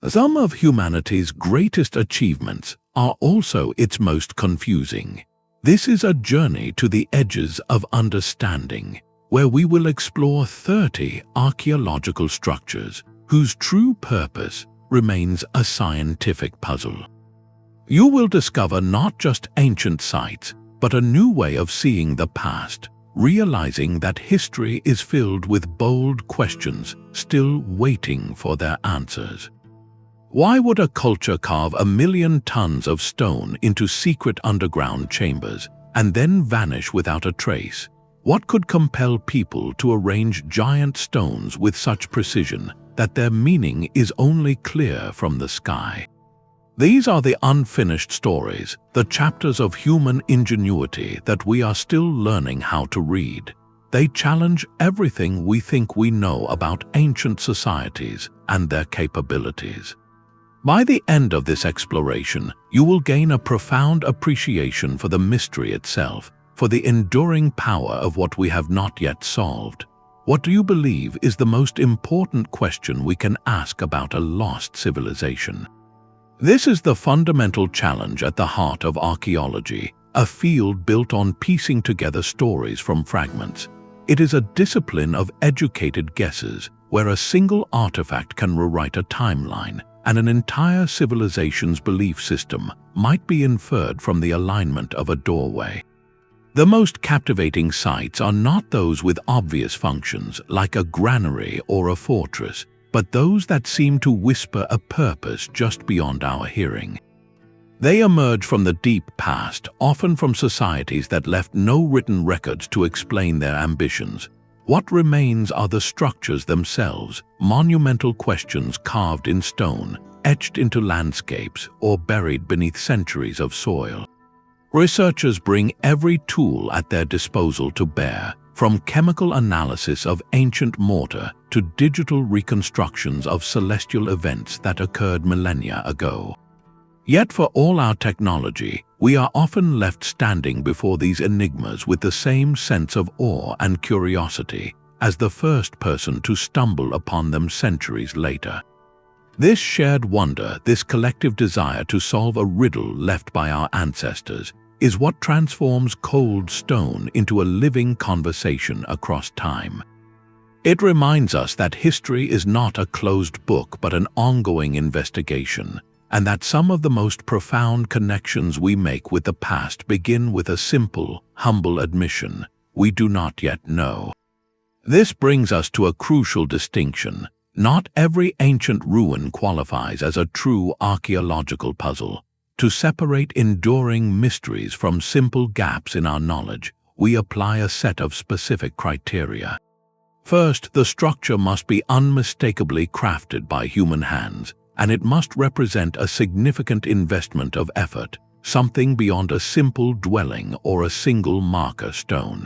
Some of humanity's greatest achievements are also its most confusing. This is a journey to the edges of understanding, where we will explore 30 archaeological structures whose true purpose remains a scientific puzzle. You will discover not just ancient sites, but a new way of seeing the past, realizing that history is filled with bold questions still waiting for their answers. Why would a culture carve 1 million tons of stone into secret underground chambers and then vanish without a trace? What could compel people to arrange giant stones with such precision that their meaning is only clear from the sky? These are the unfinished stories, the chapters of human ingenuity that we are still learning how to read. They challenge everything we think we know about ancient societies and their capabilities. By the end of this exploration, you will gain a profound appreciation for the mystery itself, for the enduring power of what we have not yet solved. What do you believe is the most important question we can ask about a lost civilization? This is the fundamental challenge at the heart of archaeology, a field built on piecing together stories from fragments. It is a discipline of educated guesses, where a single artifact can rewrite a timeline, and an entire civilization's belief system might be inferred from the alignment of a doorway. The most captivating sites are not those with obvious functions, like a granary or a fortress, but those that seem to whisper a purpose just beyond our hearing. They emerge from the deep past, often from societies that left no written records to explain their ambitions. What remains are the structures themselves, monumental questions carved in stone, etched into landscapes, or buried beneath centuries of soil. Researchers bring every tool at their disposal to bear, from chemical analysis of ancient mortar to digital reconstructions of celestial events that occurred millennia ago. Yet for all our technology, we are often left standing before these enigmas with the same sense of awe and curiosity as the first person to stumble upon them centuries later. This shared wonder, this collective desire to solve a riddle left by our ancestors, is what transforms cold stone into a living conversation across time. It reminds us that history is not a closed book but an ongoing investigation, and that some of the most profound connections we make with the past begin with a simple, humble admission: we do not yet know. This brings us to a crucial distinction. Not every ancient ruin qualifies as a true archaeological puzzle. To separate enduring mysteries from simple gaps in our knowledge, we apply a set of specific criteria. First, the structure must be unmistakably crafted by human hands, and it must represent a significant investment of effort, something beyond a simple dwelling or a single marker stone.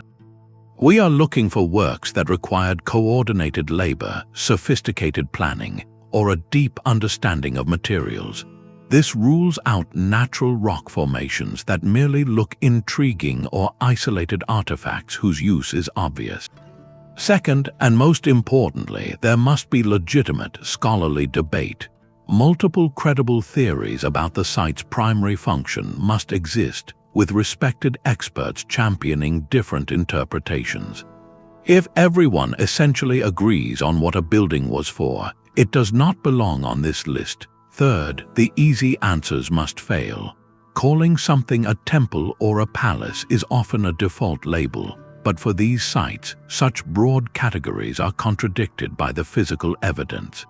We are looking for works that required coordinated labor, sophisticated planning, or a deep understanding of materials. This rules out natural rock formations that merely look intriguing or isolated artifacts whose use is obvious. Second, and most importantly, there must be legitimate scholarly debate. Multiple credible theories about the site's primary function must exist, with respected experts championing different interpretations. If everyone essentially agrees on what a building was for, it does not belong on this list. Third, the easy answers must fail. Calling something a temple or a palace is often a default label, but for these sites, such broad categories are contradicted by the physical evidence.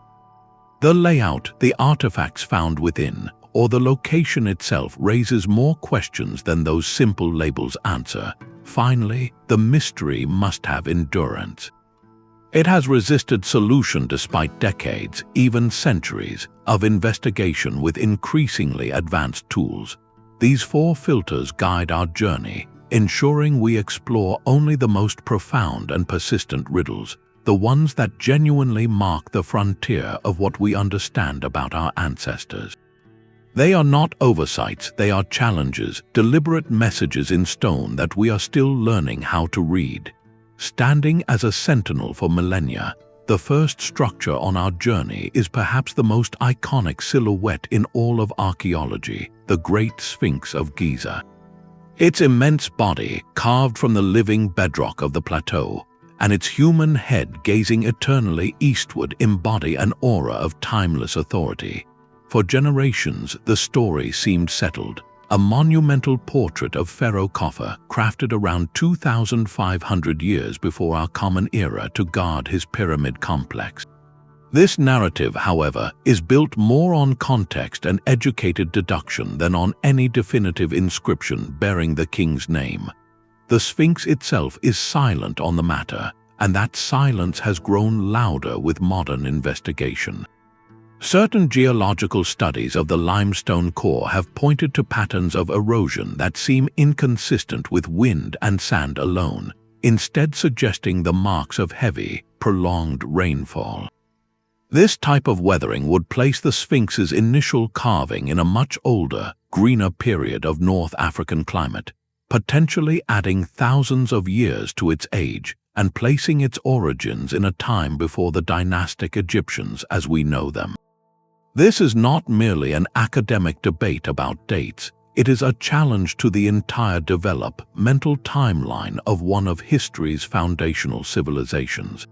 The layout, the artifacts found within, or the location itself raises more questions than those simple labels answer. Finally, the mystery must have endurance. It has resisted solution despite decades, even centuries, of investigation with increasingly advanced tools. These 4 filters guide our journey, ensuring we explore only the most profound and persistent riddles, the ones that genuinely mark the frontier of what we understand about our ancestors. They are not oversights, they are challenges, deliberate messages in stone that we are still learning how to read. Standing as a sentinel for millennia, the first structure on our journey is perhaps the most iconic silhouette in all of archaeology, the Great Sphinx of Giza. Its immense body, carved from the living bedrock of the plateau, and its human head gazing eternally eastward embody an aura of timeless authority. For generations, the story seemed settled, a monumental portrait of Pharaoh Khafre crafted around 2,500 years before our common era to guard his pyramid complex. This narrative, however, is built more on context and educated deduction than on any definitive inscription bearing the king's name. The Sphinx itself is silent on the matter, and that silence has grown louder with modern investigation. Certain geological studies of the limestone core have pointed to patterns of erosion that seem inconsistent with wind and sand alone, instead suggesting the marks of heavy, prolonged rainfall. This type of weathering would place the Sphinx's initial carving in a much older, greener period of North African climate, potentially adding thousands of years to its age and placing its origins in a time before the dynastic Egyptians as we know them. This is not merely an academic debate about dates, it is a challenge to the entire developmental timeline of one of history's foundational civilizations.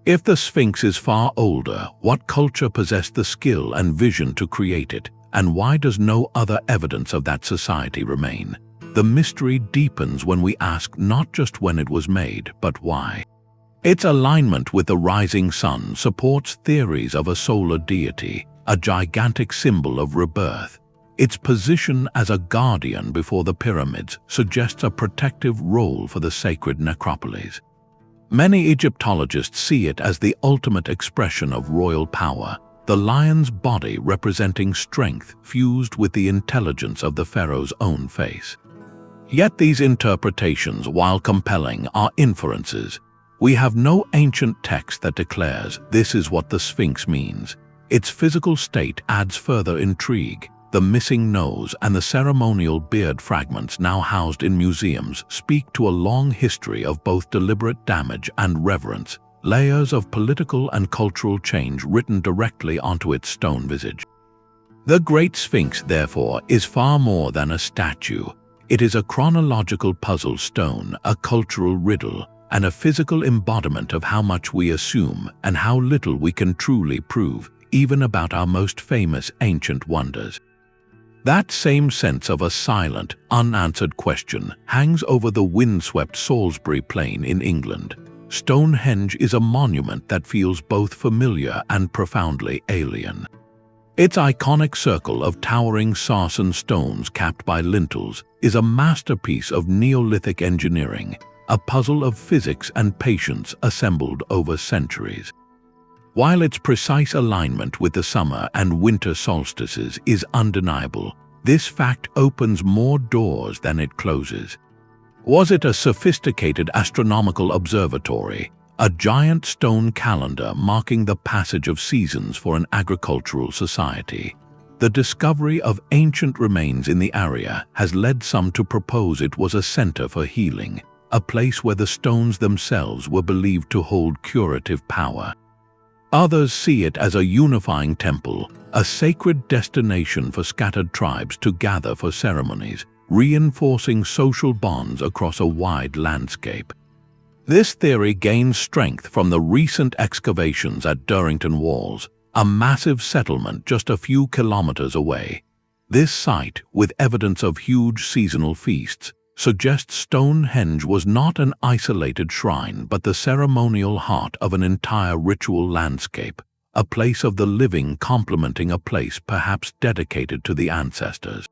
If the Sphinx is far older, what culture possessed the skill and vision to create it, and why does no other evidence of that society remain? The mystery deepens when we ask not just when it was made, but why. Its alignment with the rising sun supports theories of a solar deity, a gigantic symbol of rebirth. Its position as a guardian before the pyramids suggests a protective role for the sacred necropolis. Many Egyptologists see it as the ultimate expression of royal power, the lion's body representing strength fused with the intelligence of the pharaoh's own face. Yet these interpretations, while compelling, are inferences. We have no ancient text that declares this is what the Sphinx means. Its physical state adds further intrigue. The missing nose and the ceremonial beard fragments now housed in museums speak to a long history of both deliberate damage and reverence, layers of political and cultural change written directly onto its stone visage. The Great Sphinx, therefore, is far more than a statue. It is a chronological puzzle stone, a cultural riddle, and a physical embodiment of how much we assume and how little we can truly prove, even about our most famous ancient wonders. That same sense of a silent, unanswered question hangs over the windswept Salisbury Plain in England. Stonehenge is a monument that feels both familiar and profoundly alien. Its iconic circle of towering sarsen stones capped by lintels is a masterpiece of Neolithic engineering, a puzzle of physics and patience assembled over centuries. While its precise alignment with the summer and winter solstices is undeniable, this fact opens more doors than it closes. Was it a sophisticated astronomical observatory, a giant stone calendar marking the passage of seasons for an agricultural society? The discovery of ancient remains in the area has led some to propose it was a center for healing, a place where the stones themselves were believed to hold curative power. Others see it as a unifying temple, a sacred destination for scattered tribes to gather for ceremonies, reinforcing social bonds across a wide landscape. This theory gains strength from the recent excavations at Durrington Walls, a massive settlement just a few kilometers away. This site, with evidence of huge seasonal feasts, suggests Stonehenge was not an isolated shrine but the ceremonial heart of an entire ritual landscape, a place of the living complementing a place perhaps dedicated to the ancestors.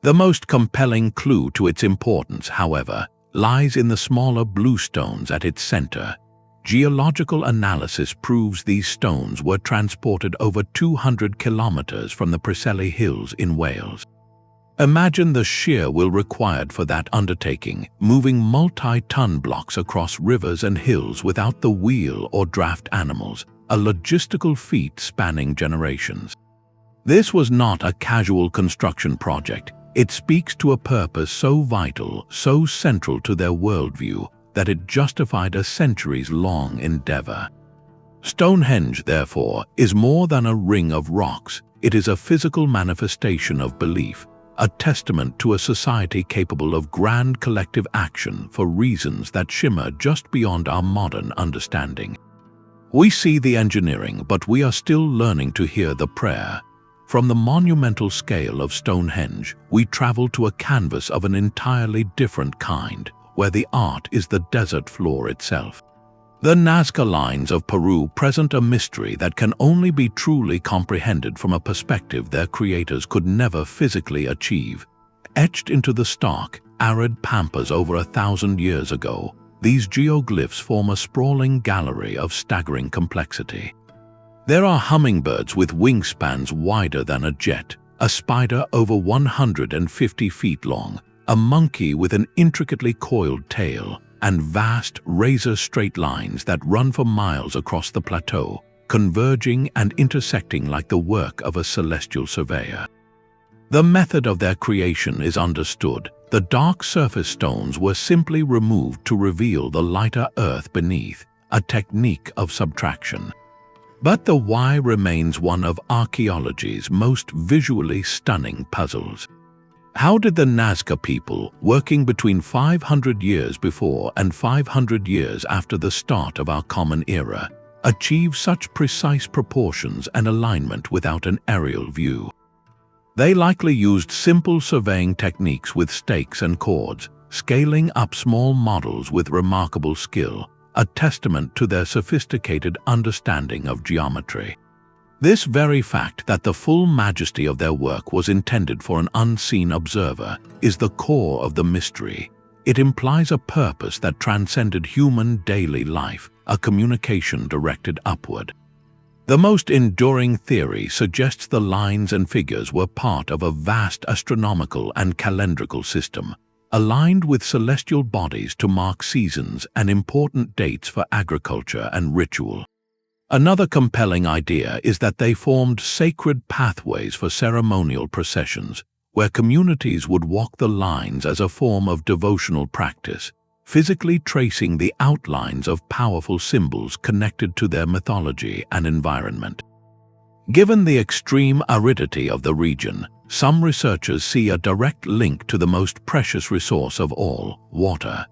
The most compelling clue to its importance, however, lies in the smaller blue stones at its center. Geological analysis proves these stones were transported over 200 kilometers from the Preseli Hills in Wales. Imagine the sheer will required for that undertaking, moving multi-ton blocks across rivers and hills without the wheel or draft animals, a logistical feat spanning generations. This was not a casual construction project. It speaks to a purpose so vital, so central to their worldview, that it justified a centuries-long endeavor. Stonehenge, therefore, is more than a ring of rocks. It is a physical manifestation of belief, a testament to a society capable of grand collective action for reasons that shimmer just beyond our modern understanding. We see the engineering, but we are still learning to hear the prayer. From the monumental scale of Stonehenge, we travel to a canvas of an entirely different kind, where the art is the desert floor itself. The Nazca Lines of Peru present a mystery that can only be truly comprehended from a perspective their creators could never physically achieve. Etched into the stark, arid pampas over 1,000 years ago, these geoglyphs form a sprawling gallery of staggering complexity. There are hummingbirds with wingspans wider than a jet, a spider over 150 feet long, a monkey with an intricately coiled tail, and vast, razor-straight lines that run for miles across the plateau, converging and intersecting like the work of a celestial surveyor. The method of their creation is understood. The dark surface stones were simply removed to reveal the lighter earth beneath, a technique of subtraction. But the why remains one of archaeology's most visually stunning puzzles. How did the Nazca people, working between 500 years before and 500 years after the start of our common era, achieve such precise proportions and alignment without an aerial view? They likely used simple surveying techniques with stakes and cords, scaling up small models with remarkable skill, a testament to their sophisticated understanding of geometry. This very fact that the full majesty of their work was intended for an unseen observer is the core of the mystery. It implies a purpose that transcended human daily life, a communication directed upward. The most enduring theory suggests the lines and figures were part of a vast astronomical and calendrical system, aligned with celestial bodies to mark seasons and important dates for agriculture and ritual. Another compelling idea is that they formed sacred pathways for ceremonial processions, where communities would walk the lines as a form of devotional practice, physically tracing the outlines of powerful symbols connected to their mythology and environment. Given the extreme aridity of the region, some researchers see a direct link to the most precious resource of all, water.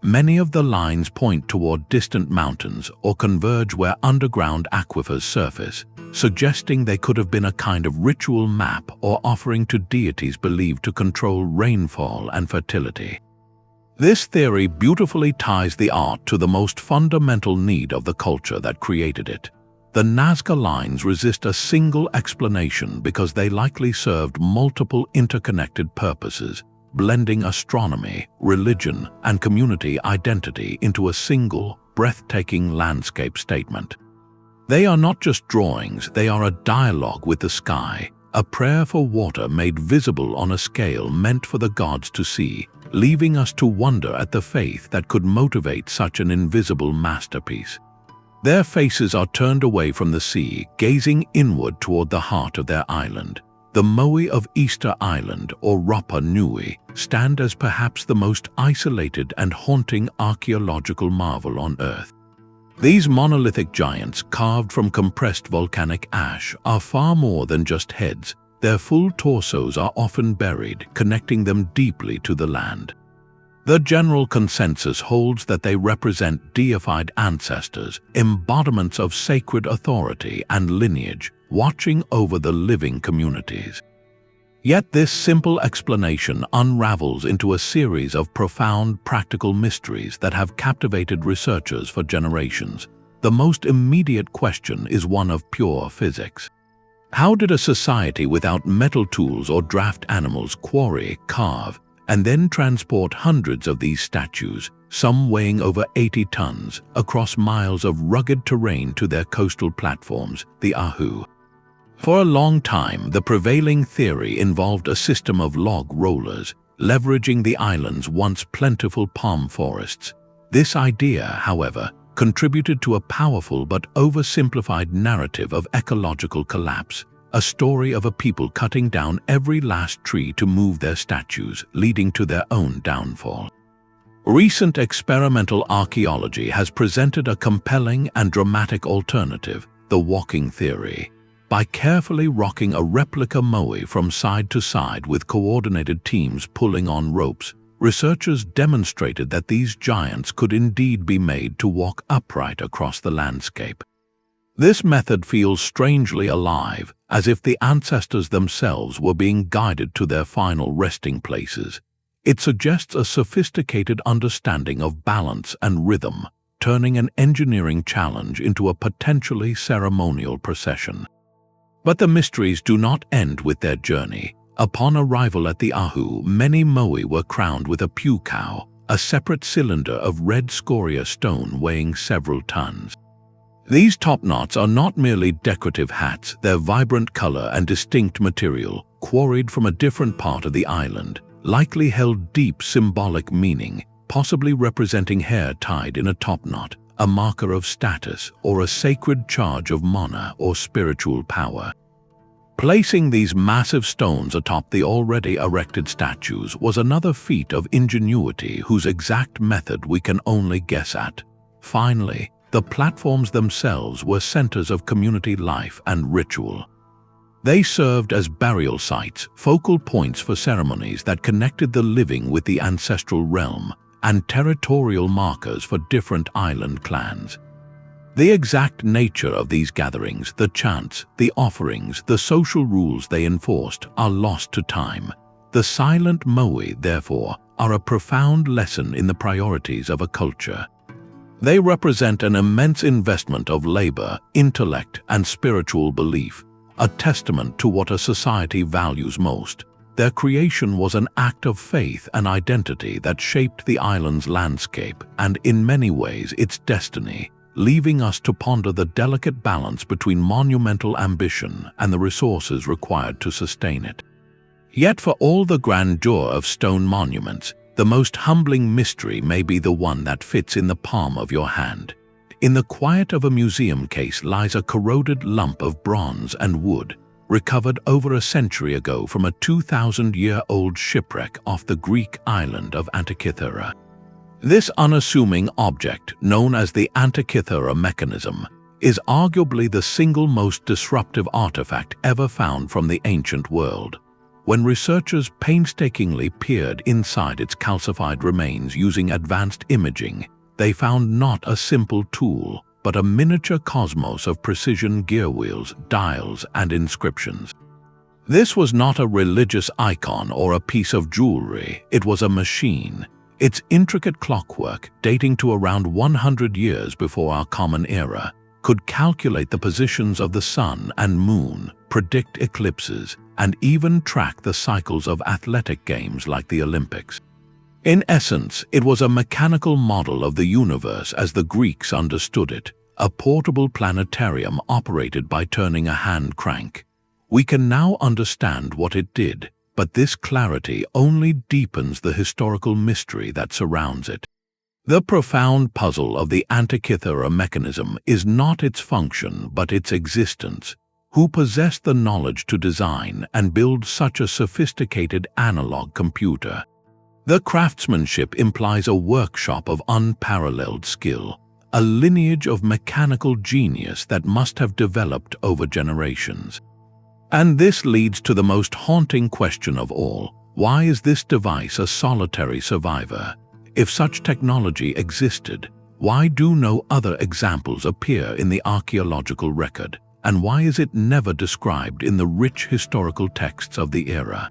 Many of the lines point toward distant mountains or converge where underground aquifers surface, suggesting they could have been a kind of ritual map or offering to deities believed to control rainfall and fertility. This theory beautifully ties the art to the most fundamental need of the culture that created it. The Nazca Lines resist a single explanation because they likely served multiple interconnected purposes, blending astronomy, religion, and community identity into a single, breathtaking landscape statement. They are not just drawings, they are a dialogue with the sky, a prayer for water made visible on a scale meant for the gods to see, leaving us to wonder at the faith that could motivate such an invisible masterpiece. Their faces are turned away from the sea, gazing inward toward the heart of their island. The Moai of Easter Island, or Rapa Nui, stand as perhaps the most isolated and haunting archaeological marvel on Earth. These monolithic giants, carved from compressed volcanic ash, are far more than just heads. Their full torsos are often buried, connecting them deeply to the land. The general consensus holds that they represent deified ancestors, embodiments of sacred authority and lineage, watching over the living communities. Yet this simple explanation unravels into a series of profound practical mysteries that have captivated researchers for generations. The most immediate question is one of pure physics. How did a society without metal tools or draft animals quarry, carve, and then transport hundreds of these statues, some weighing over 80 tons, across miles of rugged terrain to their coastal platforms, the Ahu? For a long time, the prevailing theory involved a system of log rollers, leveraging the island's once plentiful palm forests. This idea, however, contributed to a powerful but oversimplified narrative of ecological collapse, a story of a people cutting down every last tree to move their statues, leading to their own downfall. Recent experimental archaeology has presented a compelling and dramatic alternative, the walking theory. By carefully rocking a replica Moai from side to side with coordinated teams pulling on ropes, researchers demonstrated that these giants could indeed be made to walk upright across the landscape. This method feels strangely alive, as if the ancestors themselves were being guided to their final resting places. It suggests a sophisticated understanding of balance and rhythm, turning an engineering challenge into a potentially ceremonial procession. But the mysteries do not end with their journey. Upon arrival at the Ahu, many Moai were crowned with a pukao, a separate cylinder of red scoria stone weighing several tons. These topknots are not merely decorative hats, their vibrant color and distinct material, quarried from a different part of the island, likely held deep symbolic meaning, possibly representing hair tied in a topknot, a marker of status or a sacred charge of mana or spiritual power. Placing these massive stones atop the already erected statues was another feat of ingenuity whose exact method we can only guess at. Finally, the platforms themselves were centers of community life and ritual. They served as burial sites, focal points for ceremonies that connected the living with the ancestral realm, and territorial markers for different island clans. The exact nature of these gatherings, the chants, the offerings, the social rules they enforced, are lost to time. The silent Moai, therefore, are a profound lesson in the priorities of a culture. They represent an immense investment of labor, intellect, and spiritual belief, a testament to what a society values most. Their creation was an act of faith and identity that shaped the island's landscape and, in many ways, its destiny, leaving us to ponder the delicate balance between monumental ambition and the resources required to sustain it. Yet for all the grandeur of stone monuments, the most humbling mystery may be the one that fits in the palm of your hand. In the quiet of a museum case lies a corroded lump of bronze and wood, recovered over a century ago from a 2,000-year-old shipwreck off the Greek island of Antikythera. This unassuming object, known as the Antikythera Mechanism, is arguably the single most disruptive artifact ever found from the ancient world. When researchers painstakingly peered inside its calcified remains using advanced imaging, they found not a simple tool, but a miniature cosmos of precision gear wheels, dials, and inscriptions. This was not a religious icon or a piece of jewelry, it was a machine. Its intricate clockwork, dating to around 100 years before our common era, could calculate the positions of the sun and moon, predict eclipses, and even track the cycles of athletic games like the Olympics. In essence, it was a mechanical model of the universe as the Greeks understood it, a portable planetarium operated by turning a hand crank. We can now understand what it did, but this clarity only deepens the historical mystery that surrounds it. The profound puzzle of the Antikythera Mechanism is not its function but its existence. Who possessed the knowledge to design and build such a sophisticated analog computer? The craftsmanship implies a workshop of unparalleled skill, a lineage of mechanical genius that must have developed over generations. And this leads to the most haunting question of all: why is this device a solitary survivor? If such technology existed, why do no other examples appear in the archaeological record? And why is it never described in the rich historical texts of the era?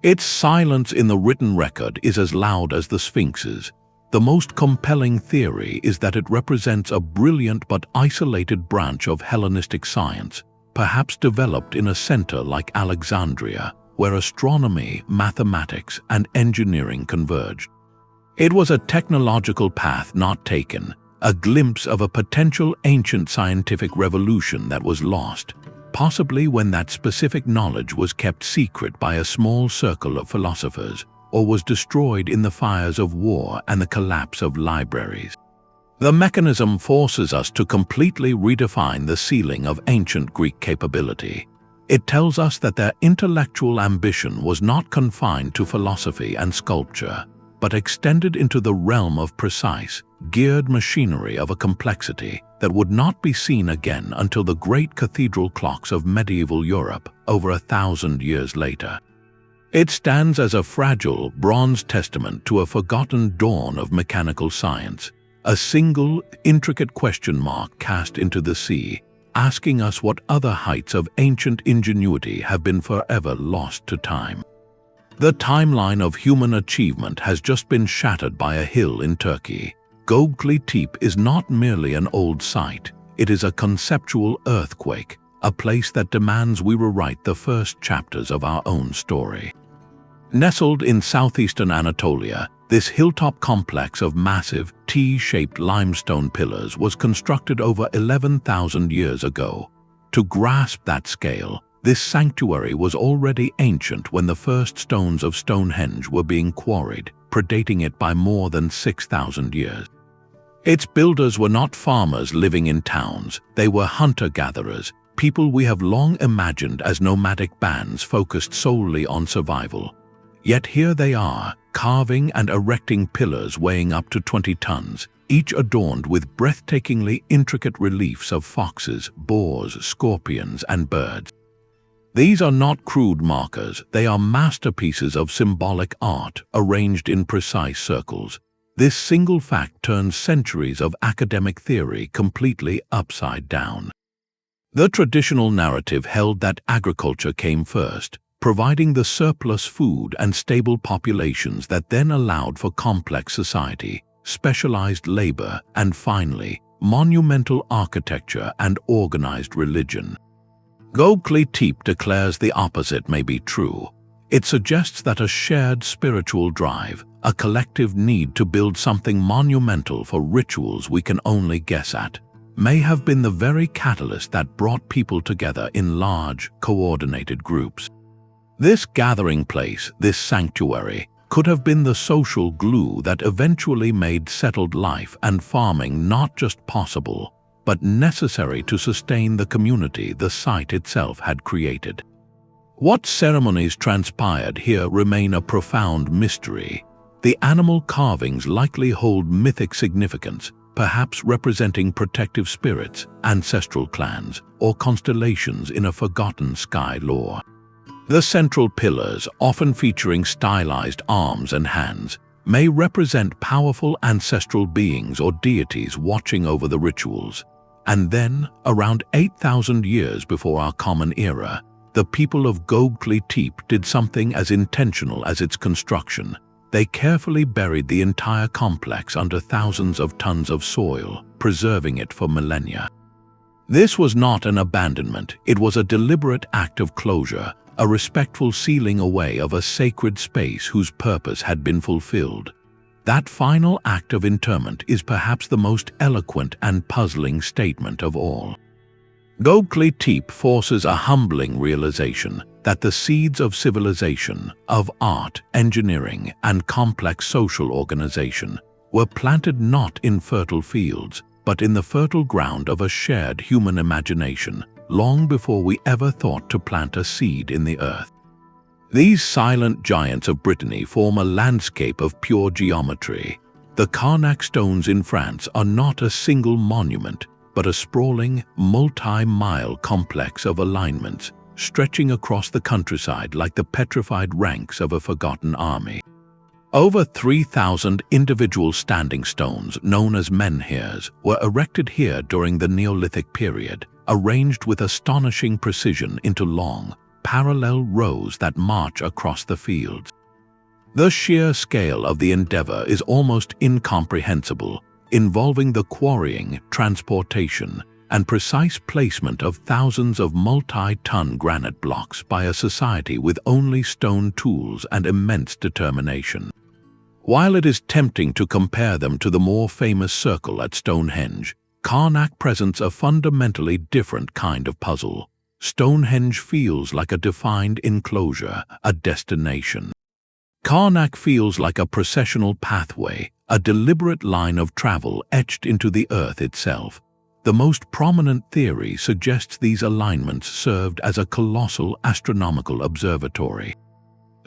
Its silence in the written record is as loud as the Sphinx's. The most compelling theory is that it represents a brilliant but isolated branch of Hellenistic science, perhaps developed in a center like Alexandria, where astronomy, mathematics, and engineering converged. It was a technological path not taken, a glimpse of a potential ancient scientific revolution that was lost, possibly when that specific knowledge was kept secret by a small circle of philosophers, or was destroyed in the fires of war and the collapse of libraries. The mechanism forces us to completely redefine the ceiling of ancient Greek capability. It tells us that their intellectual ambition was not confined to philosophy and sculpture. but extended into the realm of precise, geared machinery of a complexity that would not be seen again until the great cathedral clocks of medieval Europe over 1,000 years later. It stands as a fragile, bronze testament to a forgotten dawn of mechanical science, a single, intricate question mark cast into the sea, asking us what other heights of ancient ingenuity have been forever lost to time. The timeline of human achievement has just been shattered by a hill in Turkey. Göbekli Tepe is not merely an old site, it is a conceptual earthquake, a place that demands we rewrite the first chapters of our own story. Nestled in southeastern Anatolia, this hilltop complex of massive, T-shaped limestone pillars was constructed over 11,000 years ago. To grasp that scale, this sanctuary was already ancient when the first stones of Stonehenge were being quarried, predating it by more than 6,000 years. Its builders were not farmers living in towns, they were hunter-gatherers, people we have long imagined as nomadic bands focused solely on survival. Yet here they are, carving and erecting pillars weighing up to 20 tons, each adorned with breathtakingly intricate reliefs of foxes, boars, scorpions, and birds. These are not crude markers, they are masterpieces of symbolic art arranged in precise circles. This single fact turns centuries of academic theory completely upside down. The traditional narrative held that agriculture came first, providing the surplus food and stable populations that then allowed for complex society, specialized labor, and finally, monumental architecture and organized religion. Göbekli Tepe declares the opposite may be true. It suggests that a shared spiritual drive, a collective need to build something monumental for rituals we can only guess at, may have been the very catalyst that brought people together in large, coordinated groups. This gathering place, this sanctuary, could have been the social glue that eventually made settled life and farming not just possible, but necessary to sustain the community the site itself had created. What ceremonies transpired here remain a profound mystery. The animal carvings likely hold mythic significance, perhaps representing protective spirits, ancestral clans, or constellations in a forgotten sky lore. The central pillars, often featuring stylized arms and hands, may represent powerful ancestral beings or deities watching over the rituals. And then, around 8,000 years before our common era, the people of Göbekli Tepe did something as intentional as its construction. They carefully buried the entire complex under thousands of tons of soil, preserving it for millennia. This was not an abandonment, it was a deliberate act of closure, a respectful sealing away of a sacred space whose purpose had been fulfilled. That final act of interment is perhaps the most eloquent and puzzling statement of all. Göbekli Tepe forces a humbling realization that the seeds of civilization, of art, engineering, and complex social organization were planted not in fertile fields, but in the fertile ground of a shared human imagination, long before we ever thought to plant a seed in the earth. These silent giants of Brittany form a landscape of pure geometry. The Carnac stones in France are not a single monument, but a sprawling, multi-mile complex of alignments, stretching across the countryside like the petrified ranks of a forgotten army. Over 3,000 individual standing stones, known as menhirs, were erected here during the Neolithic period, arranged with astonishing precision into long, parallel rows that march across the fields. The sheer scale of the endeavor is almost incomprehensible, involving the quarrying, transportation, and precise placement of thousands of multi-ton granite blocks by a society with only stone tools and immense determination. While it is tempting to compare them to the more famous circle at Stonehenge, Carnac presents a fundamentally different kind of puzzle. Stonehenge feels like a defined enclosure, a destination. Carnac feels like a processional pathway, a deliberate line of travel etched into the earth itself. The most prominent theory suggests these alignments served as a colossal astronomical observatory.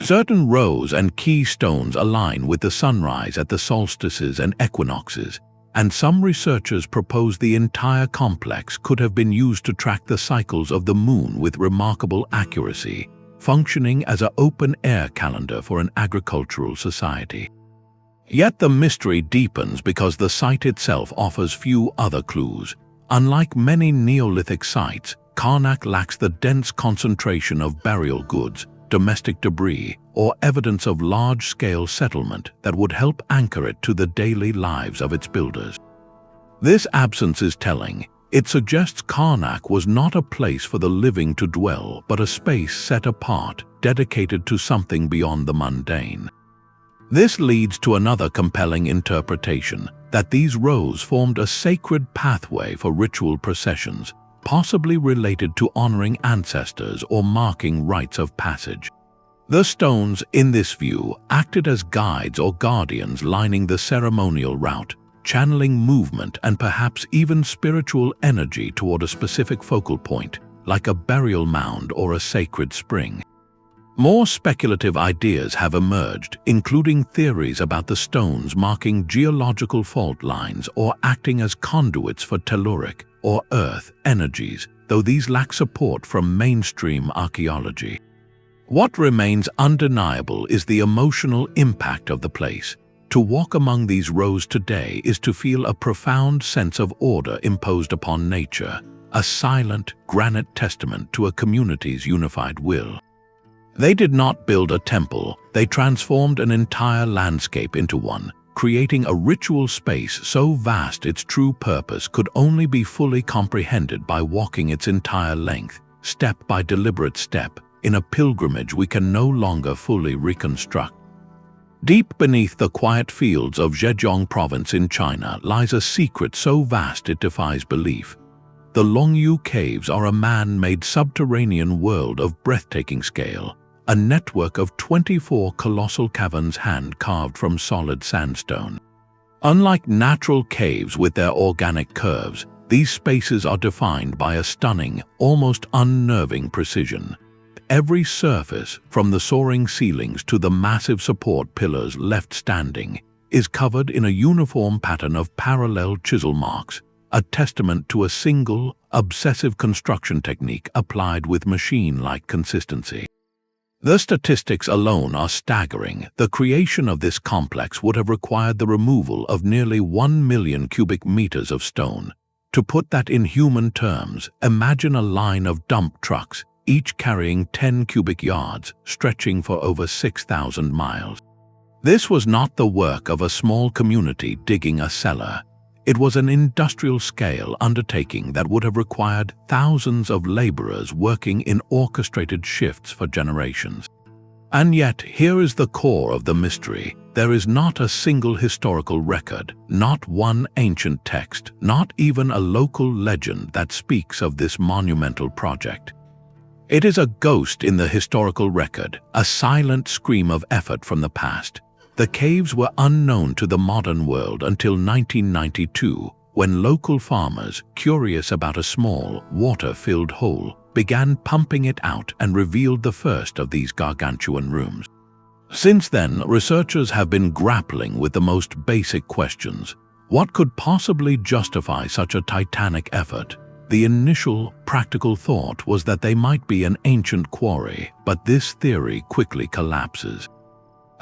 Certain rows and key stones align with the sunrise at the solstices and equinoxes, and some researchers propose the entire complex could have been used to track the cycles of the moon with remarkable accuracy, functioning as an open-air calendar for an agricultural society. Yet the mystery deepens because the site itself offers few other clues. Unlike many Neolithic sites, Carnac lacks the dense concentration of burial goods, domestic debris, or evidence of large-scale settlement that would help anchor it to the daily lives of its builders. This absence is telling. It suggests Carnac was not a place for the living to dwell, but a space set apart, dedicated to something beyond the mundane. This leads to another compelling interpretation, that these rows formed a sacred pathway for ritual processions, possibly related to honoring ancestors or marking rites of passage. The stones, in this view, acted as guides or guardians lining the ceremonial route, channeling movement and perhaps even spiritual energy toward a specific focal point, like a burial mound or a sacred spring. More speculative ideas have emerged, including theories about the stones marking geological fault lines or acting as conduits for telluric or earth energies, though these lack support from mainstream archaeology. What remains undeniable is the emotional impact of the place. To walk among these rows today is to feel a profound sense of order imposed upon nature, a silent, granite testament to a community's unified will. They did not build a temple, they transformed an entire landscape into one, creating a ritual space so vast its true purpose could only be fully comprehended by walking its entire length, step by deliberate step, in a pilgrimage we can no longer fully reconstruct. Deep beneath the quiet fields of Zhejiang province in China lies a secret so vast it defies belief. The Longyou caves are a man-made subterranean world of breathtaking scale, a network of 24 colossal caverns hand-carved from solid sandstone. Unlike natural caves with their organic curves, these spaces are defined by a stunning, almost unnerving precision. Every surface, from the soaring ceilings to the massive support pillars left standing, is covered in a uniform pattern of parallel chisel marks, a testament to a single, obsessive construction technique applied with machine-like consistency. The statistics alone are staggering. The creation of this complex would have required the removal of nearly 1 million cubic meters of stone. To put that in human terms, imagine a line of dump trucks, each carrying 10 cubic yards, stretching for over 6,000 miles. This was not the work of a small community digging a cellar. It was an industrial-scale undertaking that would have required thousands of laborers working in orchestrated shifts for generations. And yet, here is the core of the mystery. There is not a single historical record, not one ancient text, not even a local legend that speaks of this monumental project. It is a ghost in the historical record, a silent scream of effort from the past. The caves were unknown to the modern world until 1992, when local farmers, curious about a small, water-filled hole, began pumping it out and revealed the first of these gargantuan rooms. Since then, researchers have been grappling with the most basic questions. What could possibly justify such a titanic effort? The initial, practical thought was that they might be an ancient quarry, but this theory quickly collapses.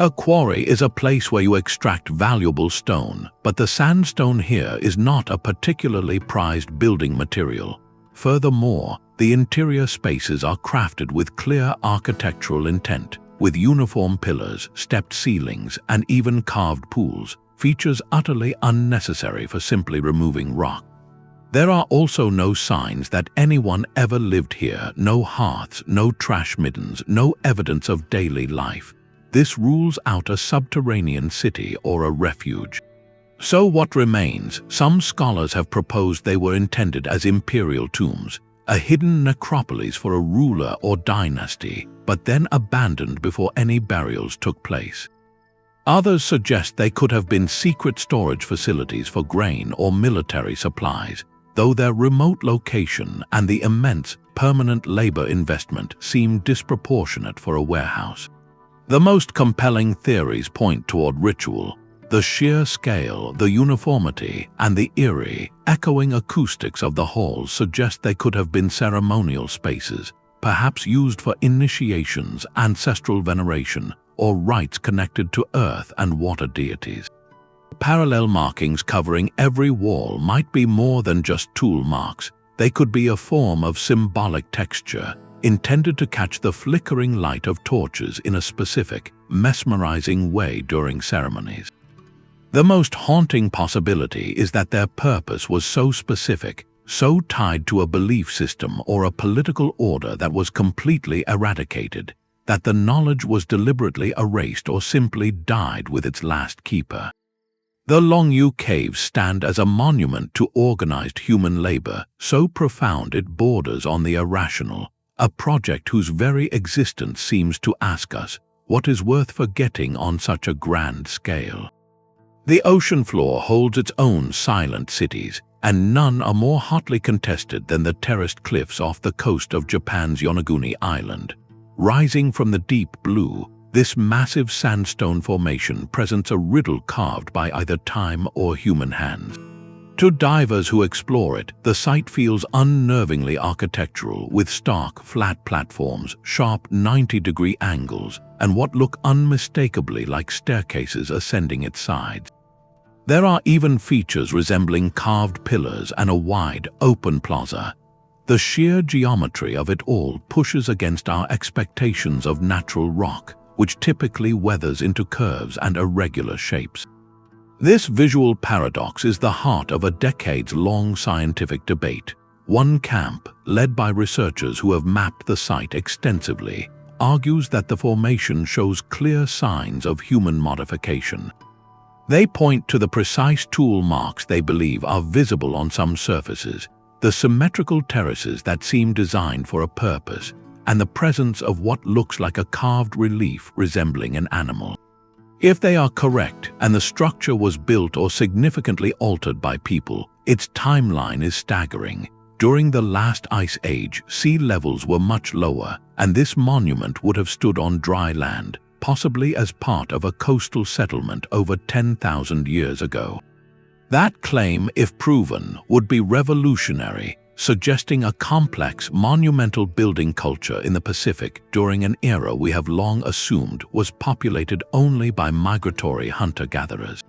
A quarry is a place where you extract valuable stone, but the sandstone here is not a particularly prized building material. Furthermore, the interior spaces are crafted with clear architectural intent, with uniform pillars, stepped ceilings, and even carved pools, features utterly unnecessary for simply removing rock. There are also no signs that anyone ever lived here, no hearths, no trash middens, no evidence of daily life. This rules out a subterranean city or a refuge. So what remains? Some scholars have proposed they were intended as imperial tombs, a hidden necropolis for a ruler or dynasty, but then abandoned before any burials took place. Others suggest they could have been secret storage facilities for grain or military supplies, though their remote location and the immense permanent labor investment seem disproportionate for a warehouse. The most compelling theories point toward ritual. The sheer scale, the uniformity, and the eerie, echoing acoustics of the halls suggest they could have been ceremonial spaces, perhaps used for initiations, ancestral veneration, or rites connected to earth and water deities. Parallel markings covering every wall might be more than just tool marks. They could be a form of symbolic texture, intended to catch the flickering light of torches in a specific, mesmerizing way during ceremonies. The most haunting possibility is that their purpose was so specific, so tied to a belief system or a political order that was completely eradicated, that the knowledge was deliberately erased or simply died with its last keeper. The Longyou caves stand as a monument to organized human labor, so profound it borders on the irrational, a project whose very existence seems to ask us, what is worth forgetting on such a grand scale? The ocean floor holds its own silent cities, and none are more hotly contested than the terraced cliffs off the coast of Japan's Yonaguni Island. Rising from the deep blue, this massive sandstone formation presents a riddle carved by either time or human hands. To divers who explore it, the site feels unnervingly architectural, with stark, flat platforms, sharp 90-degree angles, and what look unmistakably like staircases ascending its sides. There are even features resembling carved pillars and a wide, open plaza. The sheer geometry of it all pushes against our expectations of natural rock, which typically weathers into curves and irregular shapes. This visual paradox is the heart of a decades-long scientific debate. One camp, led by researchers who have mapped the site extensively, argues that the formation shows clear signs of human modification. They point to the precise tool marks they believe are visible on some surfaces, the symmetrical terraces that seem designed for a purpose, and the presence of what looks like a carved relief resembling an animal. If they are correct, and the structure was built or significantly altered by people, its timeline is staggering. During the last ice age, sea levels were much lower, and this monument would have stood on dry land, possibly as part of a coastal settlement over 10,000 years ago. That claim, if proven, would be revolutionary, suggesting a complex, monumental building culture in the Pacific during an era we have long assumed was populated only by migratory hunter-gatherers.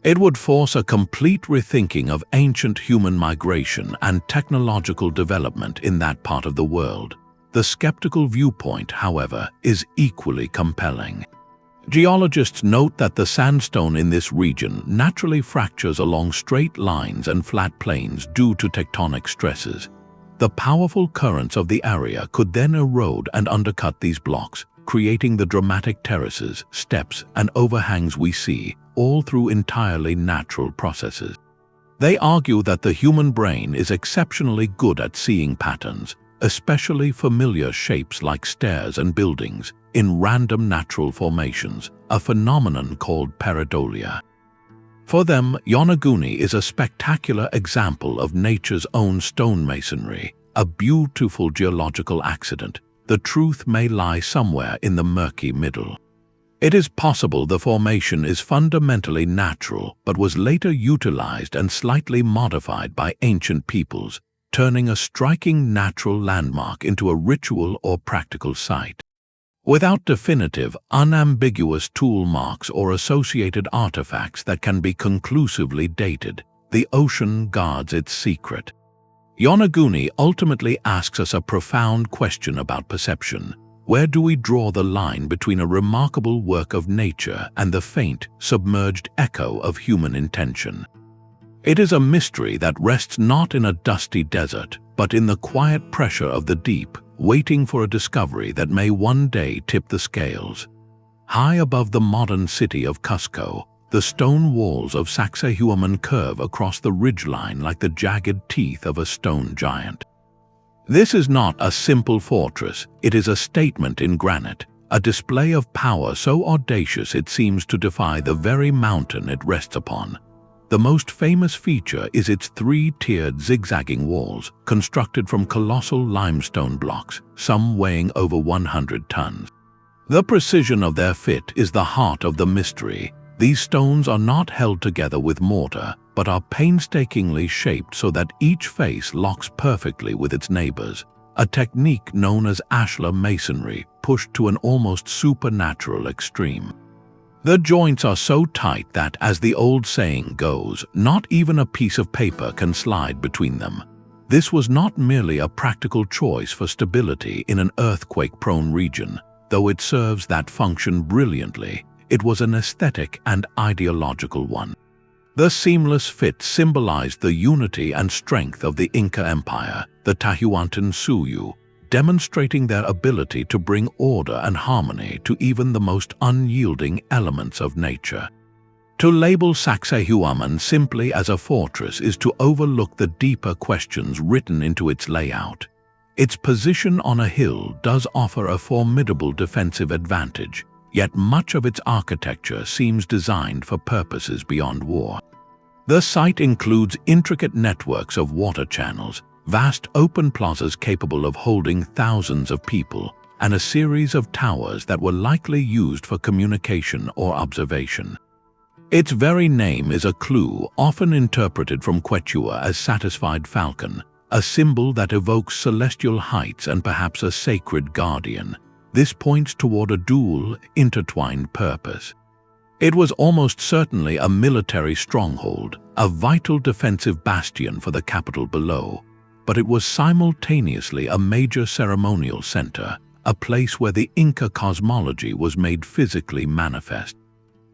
It would force a complete rethinking of ancient human migration and technological development in that part of the world. The skeptical viewpoint, however, is equally compelling. Geologists note that the sandstone in this region naturally fractures along straight lines and flat plains due to tectonic stresses. The powerful currents of the area could then erode and undercut these blocks, creating the dramatic terraces, steps, and overhangs we see, all through entirely natural processes. They argue that the human brain is exceptionally good at seeing patterns, especially familiar shapes like stairs and buildings, in random natural formations, a phenomenon called pareidolia. For them, Yonaguni is a spectacular example of nature's own stonemasonry, a beautiful geological accident. The truth may lie somewhere in the murky middle. It is possible the formation is fundamentally natural but was later utilized and slightly modified by ancient peoples, turning a striking natural landmark into a ritual or practical site. Without definitive, unambiguous tool marks or associated artifacts that can be conclusively dated, the ocean guards its secret. Yonaguni ultimately asks us a profound question about perception. Where do we draw the line between a remarkable work of nature and the faint, submerged echo of human intention? It is a mystery that rests not in a dusty desert, but in the quiet pressure of the deep, waiting for a discovery that may one day tip the scales. High above the modern city of Cusco, the stone walls of Sacsayhuamán curve across the ridgeline like the jagged teeth of a stone giant. This is not a simple fortress, it is a statement in granite, a display of power so audacious it seems to defy the very mountain it rests upon. The most famous feature is its three-tiered zigzagging walls, constructed from colossal limestone blocks, some weighing over 100 tons. The precision of their fit is the heart of the mystery. These stones are not held together with mortar, but are painstakingly shaped so that each face locks perfectly with its neighbors, a technique known as ashlar masonry, pushed to an almost supernatural extreme. The joints are so tight that, as the old saying goes, not even a piece of paper can slide between them. This was not merely a practical choice for stability in an earthquake-prone region, though it serves that function brilliantly. It was an aesthetic and ideological one. The seamless fit symbolized the unity and strength of the Inca Empire, the Sacsayhuamán, demonstrating their ability to bring order and harmony to even the most unyielding elements of nature. To label Sacsayhuamán simply as a fortress is to overlook the deeper questions written into its layout. Its position on a hill does offer a formidable defensive advantage, yet much of its architecture seems designed for purposes beyond war. The site includes intricate networks of water channels, vast open plazas capable of holding thousands of people, and a series of towers that were likely used for communication or observation. Its very name is a clue, often interpreted from Quechua as satisfied falcon, a symbol that evokes celestial heights and perhaps a sacred guardian. This points toward a dual, intertwined purpose. It was almost certainly a military stronghold, a vital defensive bastion for the capital below, but it was simultaneously a major ceremonial center, a place where the Inca cosmology was made physically manifest.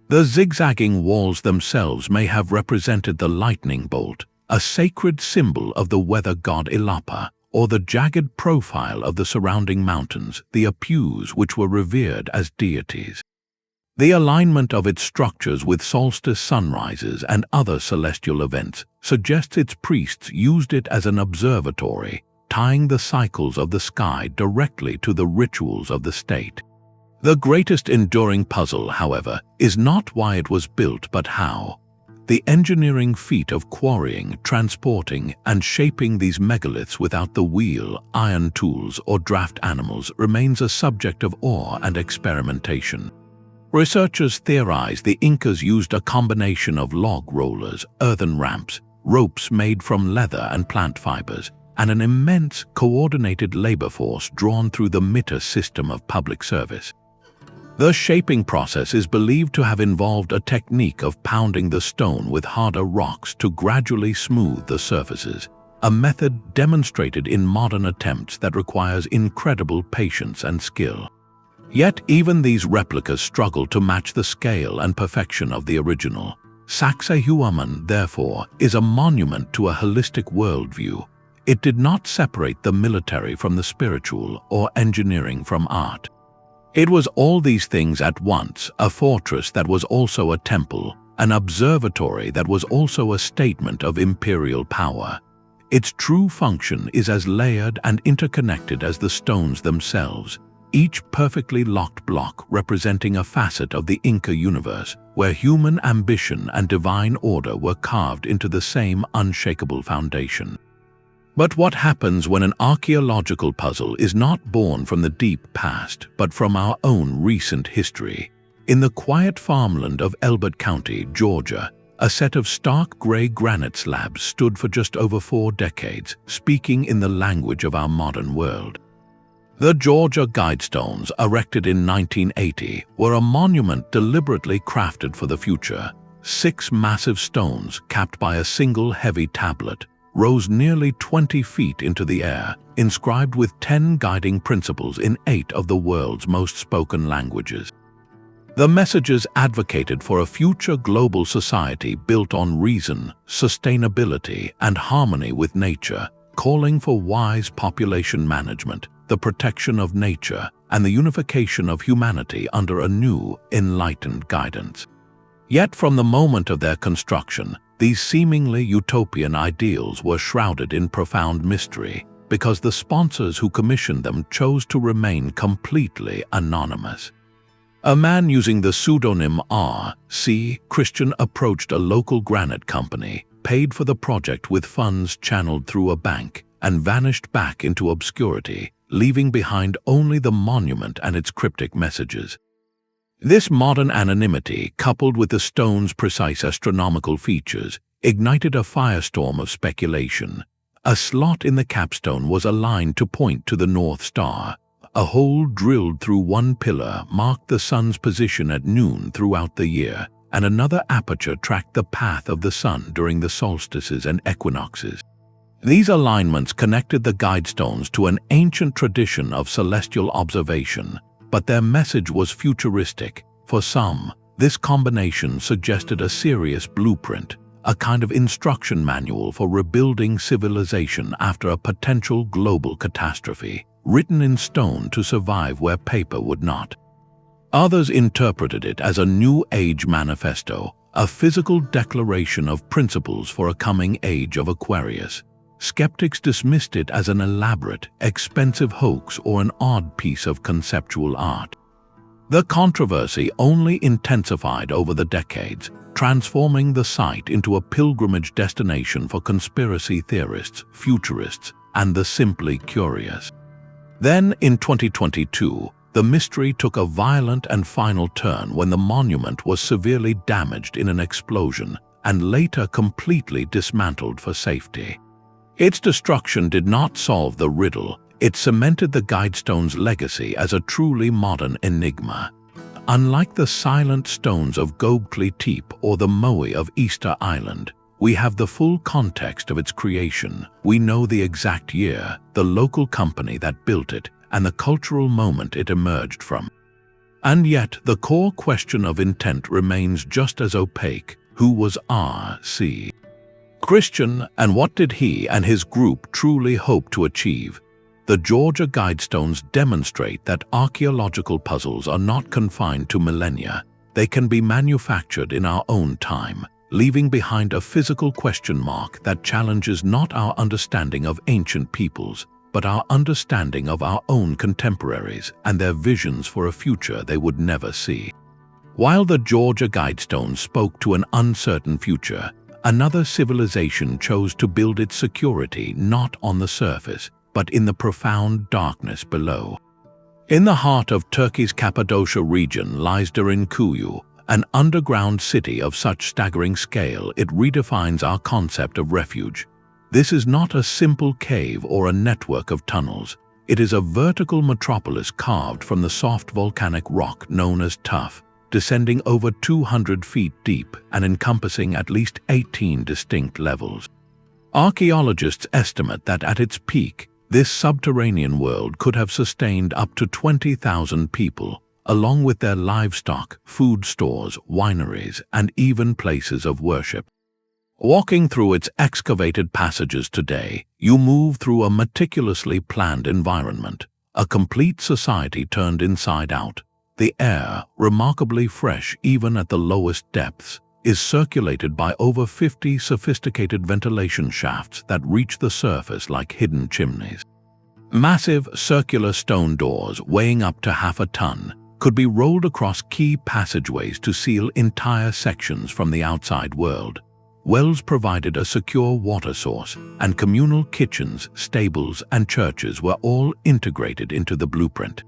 The zigzagging walls themselves may have represented the lightning bolt, a sacred symbol of the weather god Illapa, or the jagged profile of the surrounding mountains, the Apus, which were revered as deities. The alignment of its structures with solstice sunrises and other celestial events suggests its priests used it as an observatory, tying the cycles of the sky directly to the rituals of the state. The greatest enduring puzzle, however, is not why it was built but how. The engineering feat of quarrying, transporting, and shaping these megaliths without the wheel, iron tools, or draft animals remains a subject of awe and experimentation. Researchers theorize the Incas used a combination of log rollers, earthen ramps, ropes made from leather and plant fibers, and an immense, coordinated labor force drawn through the mitre system of public service. The shaping process is believed to have involved a technique of pounding the stone with harder rocks to gradually smooth the surfaces, a method demonstrated in modern attempts that requires incredible patience and skill. Yet even these replicas struggle to match the scale and perfection of the original. Sacsayhuamán, therefore, is a monument to a holistic worldview. It did not separate the military from the spiritual or engineering from art. It was all these things at once, a fortress that was also a temple, an observatory that was also a statement of imperial power. Its true function is as layered and interconnected as the stones themselves, each perfectly locked block representing a facet of the Inca universe, where human ambition and divine order were carved into the same unshakable foundation. But what happens when an archaeological puzzle is not born from the deep past, but from our own recent history? In the quiet farmland of Elbert County, Georgia, a set of stark gray granite slabs stood for just over 4 decades, speaking in the language of our modern world. The Georgia Guidestones, erected in 1980, were a monument deliberately crafted for the future. 6 massive stones, capped by a single heavy tablet, rose nearly 20 feet into the air, inscribed with 10 guiding principles in 8 of the world's most spoken languages. The messages advocated for a future global society built on reason, sustainability, and harmony with nature, calling for wise population management, the protection of nature, and the unification of humanity under a new, enlightened guidance. Yet from the moment of their construction, these seemingly utopian ideals were shrouded in profound mystery because the sponsors who commissioned them chose to remain completely anonymous. A man using the pseudonym R.C. Christian approached a local granite company, paid for the project with funds channeled through a bank, and vanished back into obscurity, leaving behind only the monument and its cryptic messages. This modern anonymity, coupled with the stone's precise astronomical features, ignited a firestorm of speculation. A slot in the capstone was aligned to point to the North Star. A hole drilled through one pillar marked the sun's position at noon throughout the year, and another aperture tracked the path of the sun during the solstices and equinoxes. These alignments connected the guidestones to an ancient tradition of celestial observation, but their message was futuristic. For some, this combination suggested a serious blueprint, a kind of instruction manual for rebuilding civilization after a potential global catastrophe, written in stone to survive where paper would not. Others interpreted it as a New Age manifesto, a physical declaration of principles for a coming age of Aquarius. Skeptics dismissed it as an elaborate, expensive hoax or an odd piece of conceptual art. The controversy only intensified over the decades, transforming the site into a pilgrimage destination for conspiracy theorists, futurists, and the simply curious. Then, in 2022, the mystery took a violent and final turn when the monument was severely damaged in an explosion and later completely dismantled for safety. Its destruction did not solve the riddle, it cemented the guidestone's legacy as a truly modern enigma. Unlike the silent stones of Göbekli Tepe or the Moai of Easter Island, we have the full context of its creation. We know the exact year, the local company that built it, and the cultural moment it emerged from. And yet, the core question of intent remains just as opaque. Who was R.C. Christian, and what did he and his group truly hope to achieve? The Georgia Guidestones demonstrate that archaeological puzzles are not confined to millennia. They can be manufactured in our own time, leaving behind a physical question mark that challenges not our understanding of ancient peoples, but our understanding of our own contemporaries and their visions for a future they would never see. While the Georgia Guidestones spoke to an uncertain future, another civilization chose to build its security not on the surface, but in the profound darkness below. In the heart of Turkey's Cappadocia region lies Derinkuyu, an underground city of such staggering scale it redefines our concept of refuge. This is not a simple cave or a network of tunnels. It is a vertical metropolis carved from the soft volcanic rock known as tuff, descending over 200 feet deep and encompassing at least 18 distinct levels. Archaeologists estimate that at its peak, this subterranean world could have sustained up to 20,000 people, along with their livestock, food stores, wineries, and even places of worship. Walking through its excavated passages today, you move through a meticulously planned environment, a complete society turned inside out. The air, remarkably fresh even at the lowest depths, is circulated by over 50 sophisticated ventilation shafts that reach the surface like hidden chimneys. Massive circular stone doors weighing up to half a ton could be rolled across key passageways to seal entire sections from the outside world. Wells provided a secure water source, and communal kitchens, stables, and churches were all integrated into the blueprint.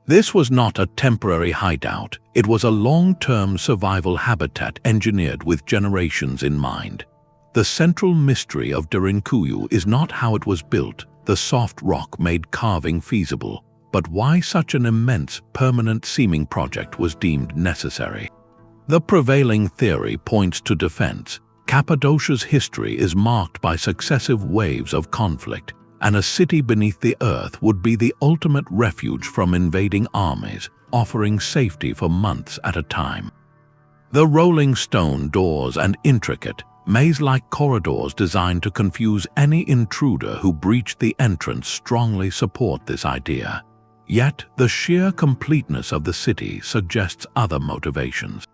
This was not a temporary hideout, it was a long-term survival habitat engineered with generations in mind. The central mystery of Derinkuyu is not how it was built, the soft rock made carving feasible, but why such an immense, permanent-seeming project was deemed necessary. The prevailing theory points to defense. Cappadocia's history is marked by successive waves of conflict, and a city beneath the earth would be the ultimate refuge from invading armies, offering safety for months at a time. The rolling stone doors and intricate, maze-like corridors designed to confuse any intruder who breached the entrance strongly support this idea. Yet, the sheer completeness of the city suggests other motivations.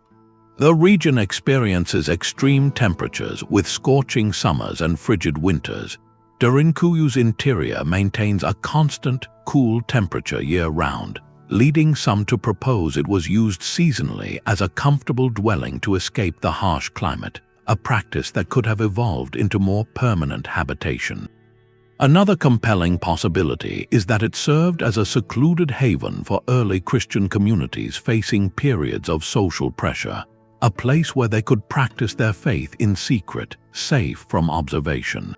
The region experiences extreme temperatures with scorching summers and frigid winters. Derinkuyu's interior maintains a constant, cool temperature year-round, leading some to propose it was used seasonally as a comfortable dwelling to escape the harsh climate, a practice that could have evolved into more permanent habitation. Another compelling possibility is that it served as a secluded haven for early Christian communities facing periods of social pressure, a place where they could practice their faith in secret, safe from observation.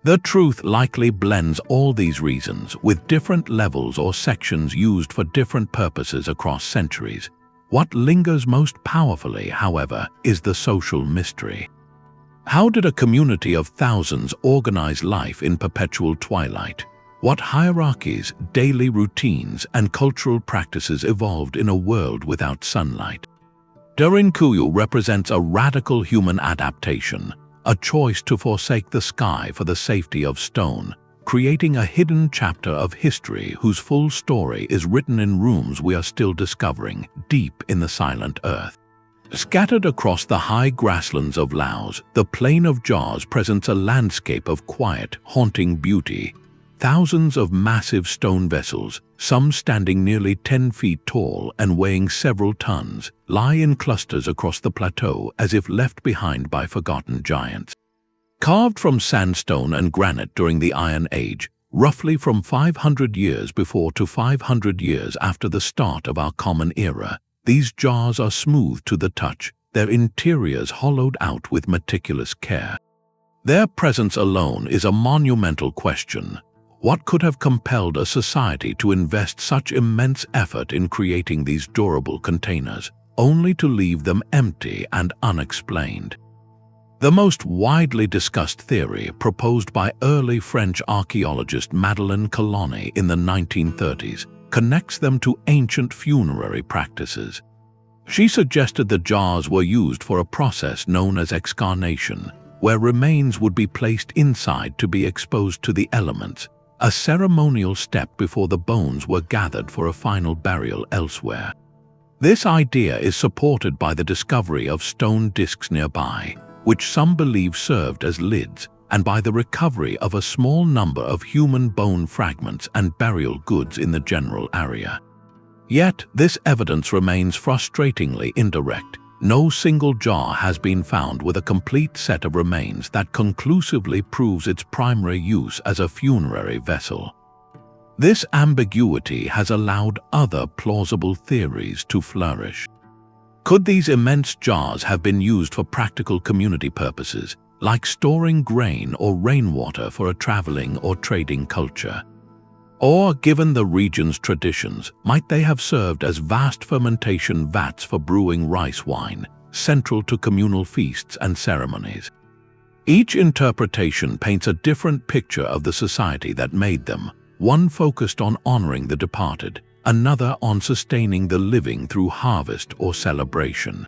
The truth likely blends all these reasons, with different levels or sections used for different purposes across centuries. What lingers most powerfully, however, is the social mystery. How did a community of thousands organize life in perpetual twilight? What hierarchies, daily routines, and cultural practices evolved in a world without sunlight? Derinkuyu represents a radical human adaptation, a choice to forsake the sky for the safety of stone, creating a hidden chapter of history whose full story is written in rooms we are still discovering, deep in the silent earth. Scattered across the high grasslands of Laos, the Plain of Jaws presents a landscape of quiet, haunting beauty. Thousands of massive stone vessels, some standing nearly 10 feet tall and weighing several tons, lie in clusters across the plateau as if left behind by forgotten giants. Carved from sandstone and granite during the Iron Age, roughly from 500 years before to 500 years after the start of our Common Era, these jars are smooth to the touch, their interiors hollowed out with meticulous care. Their presence alone is a monumental question. What could have compelled a society to invest such immense effort in creating these durable containers, only to leave them empty and unexplained? The most widely discussed theory, proposed by early French archaeologist Madeleine Colony in the 1930s, connects them to ancient funerary practices. She suggested the jars were used for a process known as excarnation, where remains would be placed inside to be exposed to the elements, a ceremonial step before the bones were gathered for a final burial elsewhere. This idea is supported by the discovery of stone discs nearby, which some believe served as lids, and by the recovery of a small number of human bone fragments and burial goods in the general area. Yet, this evidence remains frustratingly indirect. No single jar has been found with a complete set of remains that conclusively proves its primary use as a funerary vessel. This ambiguity has allowed other plausible theories to flourish. Could these immense jars have been used for practical community purposes, like storing grain or rainwater for a traveling or trading culture? Or, given the region's traditions, might they have served as vast fermentation vats for brewing rice wine, central to communal feasts and ceremonies? Each interpretation paints a different picture of the society that made them, one focused on honoring the departed, another on sustaining the living through harvest or celebration.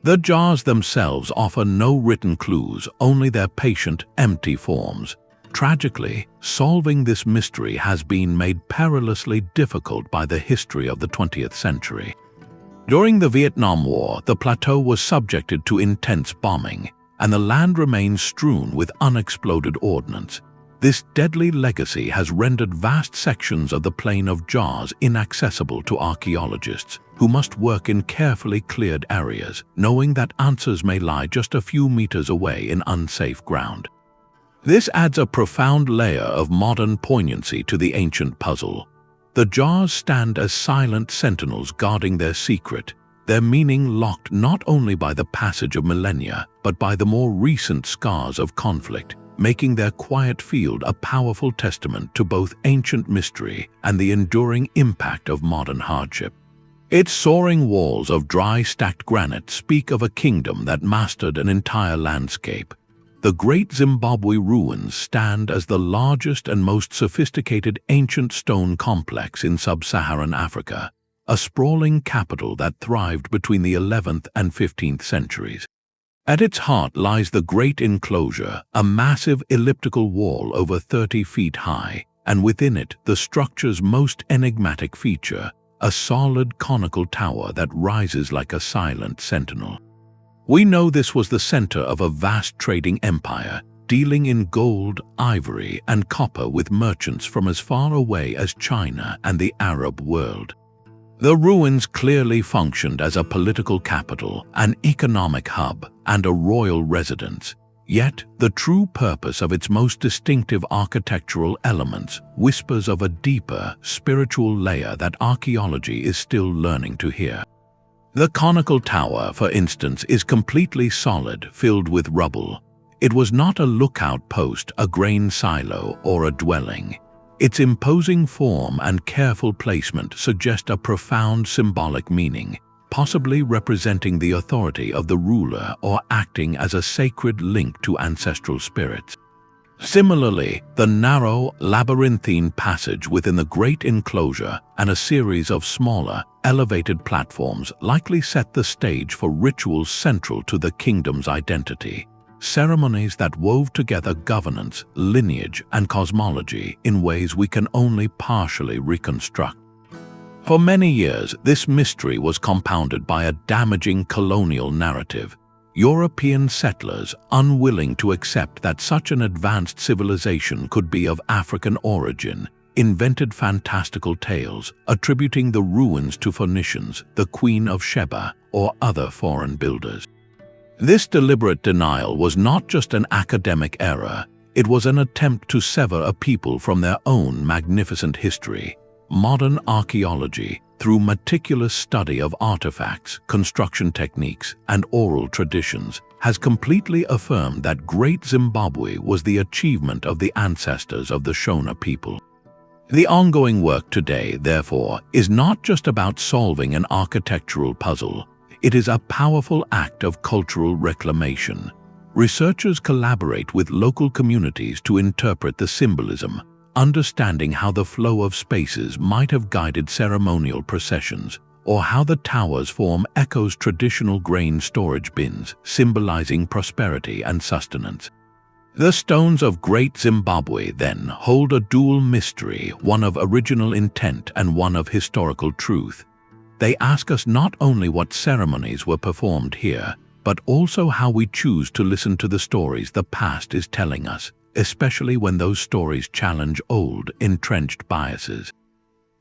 The jars themselves offer no written clues, only their patient, empty forms. Tragically, solving this mystery has been made perilously difficult by the history of the 20th century. During the Vietnam War, the plateau was subjected to intense bombing, and the land remains strewn with unexploded ordnance. This deadly legacy has rendered vast sections of the Plain of Jaws inaccessible to archaeologists, who must work in carefully cleared areas, knowing that answers may lie just a few meters away in unsafe ground. This adds a profound layer of modern poignancy to the ancient puzzle. The jars stand as silent sentinels guarding their secret, their meaning locked not only by the passage of millennia, but by the more recent scars of conflict, making their quiet field a powerful testament to both ancient mystery and the enduring impact of modern hardship. Its soaring walls of dry stacked granite speak of a kingdom that mastered an entire landscape. The Great Zimbabwe ruins stand as the largest and most sophisticated ancient stone complex in sub-Saharan Africa, a sprawling capital that thrived between the 11th and 15th centuries. At its heart lies the Great Enclosure, a massive elliptical wall over 30 feet high, and within it the structure's most enigmatic feature, a solid conical tower that rises like a silent sentinel. We know this was the center of a vast trading empire, dealing in gold, ivory, and copper with merchants from as far away as China and the Arab world. The ruins clearly functioned as a political capital, an economic hub, and a royal residence, Yet, the true purpose of its most distinctive architectural elements whispers of a deeper, spiritual layer that archaeology is still learning to hear. The conical tower, for instance, is completely solid, filled with rubble. It was not a lookout post, a grain silo, or a dwelling. Its imposing form and careful placement suggest a profound symbolic meaning, possibly representing the authority of the ruler or acting as a sacred link to ancestral spirits. Similarly, the narrow, labyrinthine passage within the great enclosure and a series of smaller, elevated platforms likely set the stage for rituals central to the kingdom's identity, ceremonies that wove together governance, lineage, and cosmology in ways we can only partially reconstruct. For many years, this mystery was compounded by a damaging colonial narrative. European settlers, unwilling to accept that such an advanced civilization could be of African origin, invented fantastical tales, attributing the ruins to Phoenicians, the Queen of Sheba, or other foreign builders. This deliberate denial was not just an academic error, it was an attempt to sever a people from their own magnificent history. Modern archaeology, through meticulous study of artifacts, construction techniques, and oral traditions, has completely affirmed that Great Zimbabwe was the achievement of the ancestors of the Shona people. The ongoing work today, therefore, is not just about solving an architectural puzzle. It is a powerful act of cultural reclamation. Researchers collaborate with local communities to interpret the symbolism, understanding how the flow of spaces might have guided ceremonial processions, or how the towers form echoes traditional grain storage bins, symbolizing prosperity and sustenance. The stones of Great Zimbabwe, then, hold a dual mystery, one of original intent and one of historical truth. They ask us not only what ceremonies were performed here, but also how we choose to listen to the stories the past is telling us, especially when those stories challenge old, entrenched biases.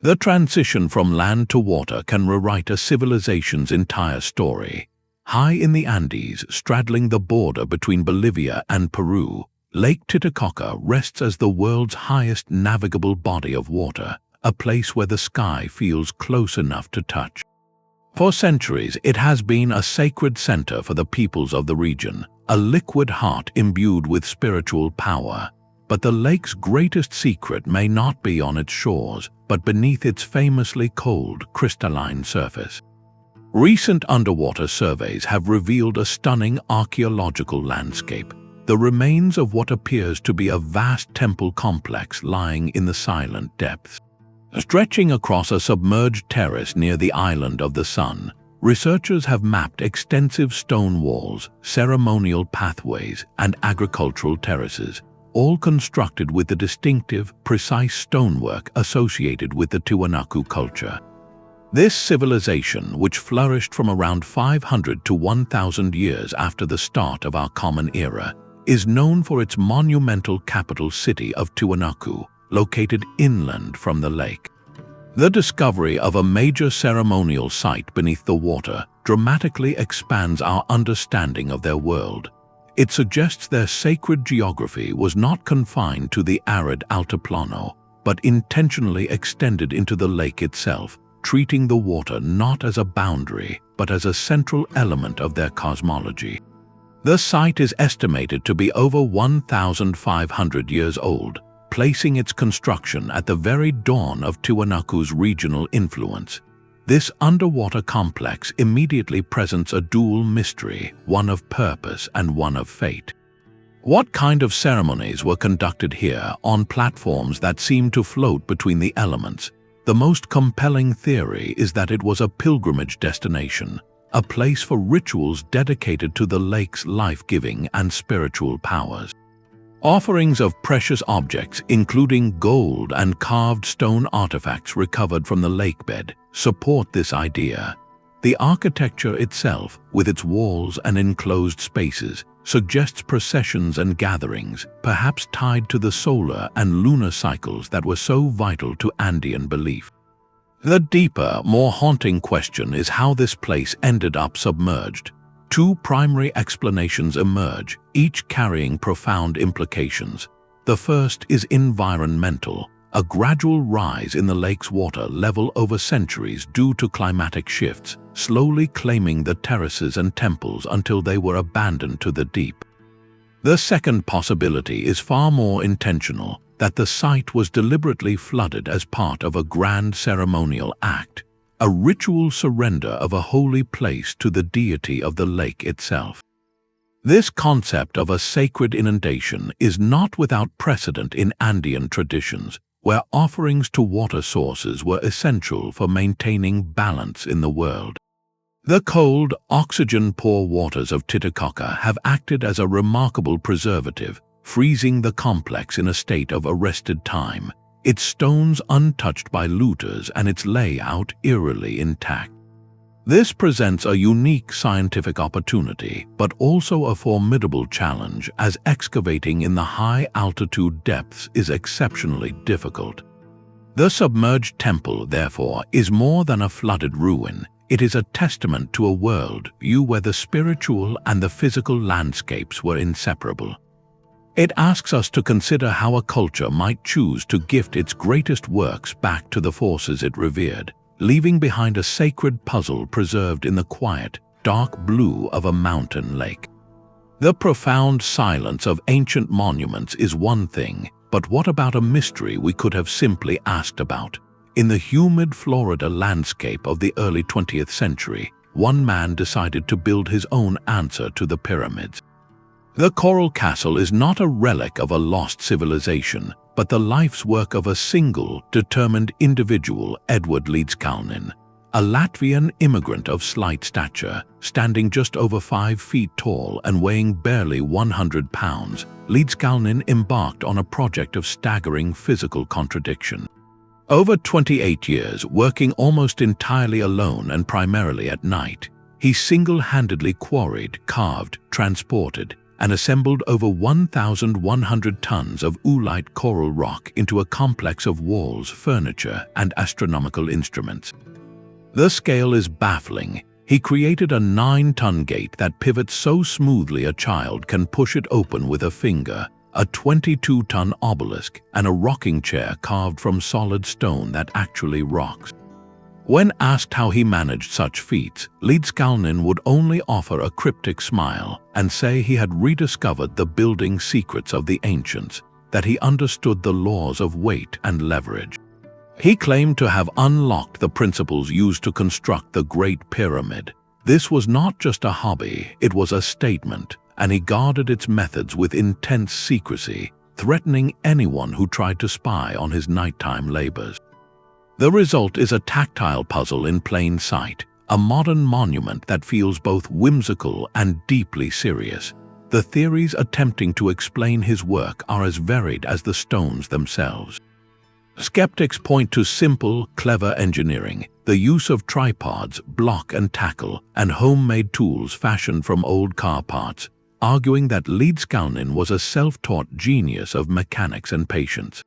The transition from land to water can rewrite a civilization's entire story. High in the Andes, straddling the border between Bolivia and Peru, Lake Titicaca rests as the world's highest navigable body of water, a place where the sky feels close enough to touch. For centuries, it has been a sacred center for the peoples of the region, a liquid heart imbued with spiritual power. But the lake's greatest secret may not be on its shores, but beneath its famously cold, crystalline surface. Recent underwater surveys have revealed a stunning archaeological landscape, the remains of what appears to be a vast temple complex lying in the silent depths. Stretching across a submerged terrace near the Island of the Sun, researchers have mapped extensive stone walls, ceremonial pathways, and agricultural terraces, all constructed with the distinctive, precise stonework associated with the Tiwanaku culture. This civilization, which flourished from around 500 to 1,000 years after the start of our Common Era, is known for its monumental capital city of Tiwanaku, located inland from the lake. The discovery of a major ceremonial site beneath the water dramatically expands our understanding of their world. It suggests their sacred geography was not confined to the arid Altiplano, but intentionally extended into the lake itself, treating the water not as a boundary, but as a central element of their cosmology. The site is estimated to be over 1,500 years old, placing its construction at the very dawn of Tiwanaku's regional influence. This underwater complex immediately presents a dual mystery, one of purpose and one of fate. What kind of ceremonies were conducted here on platforms that seem to float between the elements? The most compelling theory is that it was a pilgrimage destination, a place for rituals dedicated to the lake's life-giving and spiritual powers. Offerings of precious objects, including gold and carved stone artifacts recovered from the lakebed, support this idea. The architecture itself, with its walls and enclosed spaces, suggests processions and gatherings, perhaps tied to the solar and lunar cycles that were so vital to Andean belief. The deeper, more haunting question is how this place ended up submerged. Two primary explanations emerge, each carrying profound implications. The first is environmental, a gradual rise in the lake's water level over centuries due to climatic shifts, slowly claiming the terraces and temples until they were abandoned to the deep. The second possibility is far more intentional, that the site was deliberately flooded as part of a grand ceremonial act, a ritual surrender of a holy place to the deity of the lake itself. This concept of a sacred inundation is not without precedent in Andean traditions, where offerings to water sources were essential for maintaining balance in the world. The cold, oxygen-poor waters of Titicaca have acted as a remarkable preservative, freezing the complex in a state of arrested time, its stones untouched by looters and its layout eerily intact. This presents a unique scientific opportunity, but also a formidable challenge, as excavating in the high-altitude depths is exceptionally difficult. The submerged temple, therefore, is more than a flooded ruin. It is a testament to a world view where the spiritual and the physical landscapes were inseparable. It asks us to consider how a culture might choose to gift its greatest works back to the forces it revered, leaving behind a sacred puzzle preserved in the quiet, dark blue of a mountain lake. The profound silence of ancient monuments is one thing, but what about a mystery we could have simply asked about? In the humid Florida landscape of the early 20th century, one man decided to build his own answer to the pyramids. The Coral Castle is not a relic of a lost civilization, but the life's work of a single, determined individual, Edward Lidskalnin, a Latvian immigrant of slight stature, standing just over 5 feet tall and weighing barely 100 pounds. Lidskalnin embarked on a project of staggering physical contradiction. Over 28 years, working almost entirely alone and primarily at night, he single-handedly quarried, carved, transported, and assembled over 1,100 tons of oolite coral rock into a complex of walls, furniture, and astronomical instruments. The scale is baffling. He created a 9-ton gate that pivots so smoothly a child can push it open with a finger, a 22-ton obelisk, and a rocking chair carved from solid stone that actually rocks. When asked how he managed such feats, Lidskalnin would only offer a cryptic smile and say he had rediscovered the building secrets of the ancients, that he understood the laws of weight and leverage. He claimed to have unlocked the principles used to construct the Great Pyramid. This was not just a hobby, it was a statement, and he guarded its methods with intense secrecy, threatening anyone who tried to spy on his nighttime labors. The result is a tactile puzzle in plain sight, a modern monument that feels both whimsical and deeply serious. The theories attempting to explain his work are as varied as the stones themselves. Skeptics point to simple, clever engineering, the use of tripods, block and tackle, and homemade tools fashioned from old car parts, arguing that Lidskalnin was a self-taught genius of mechanics and patience.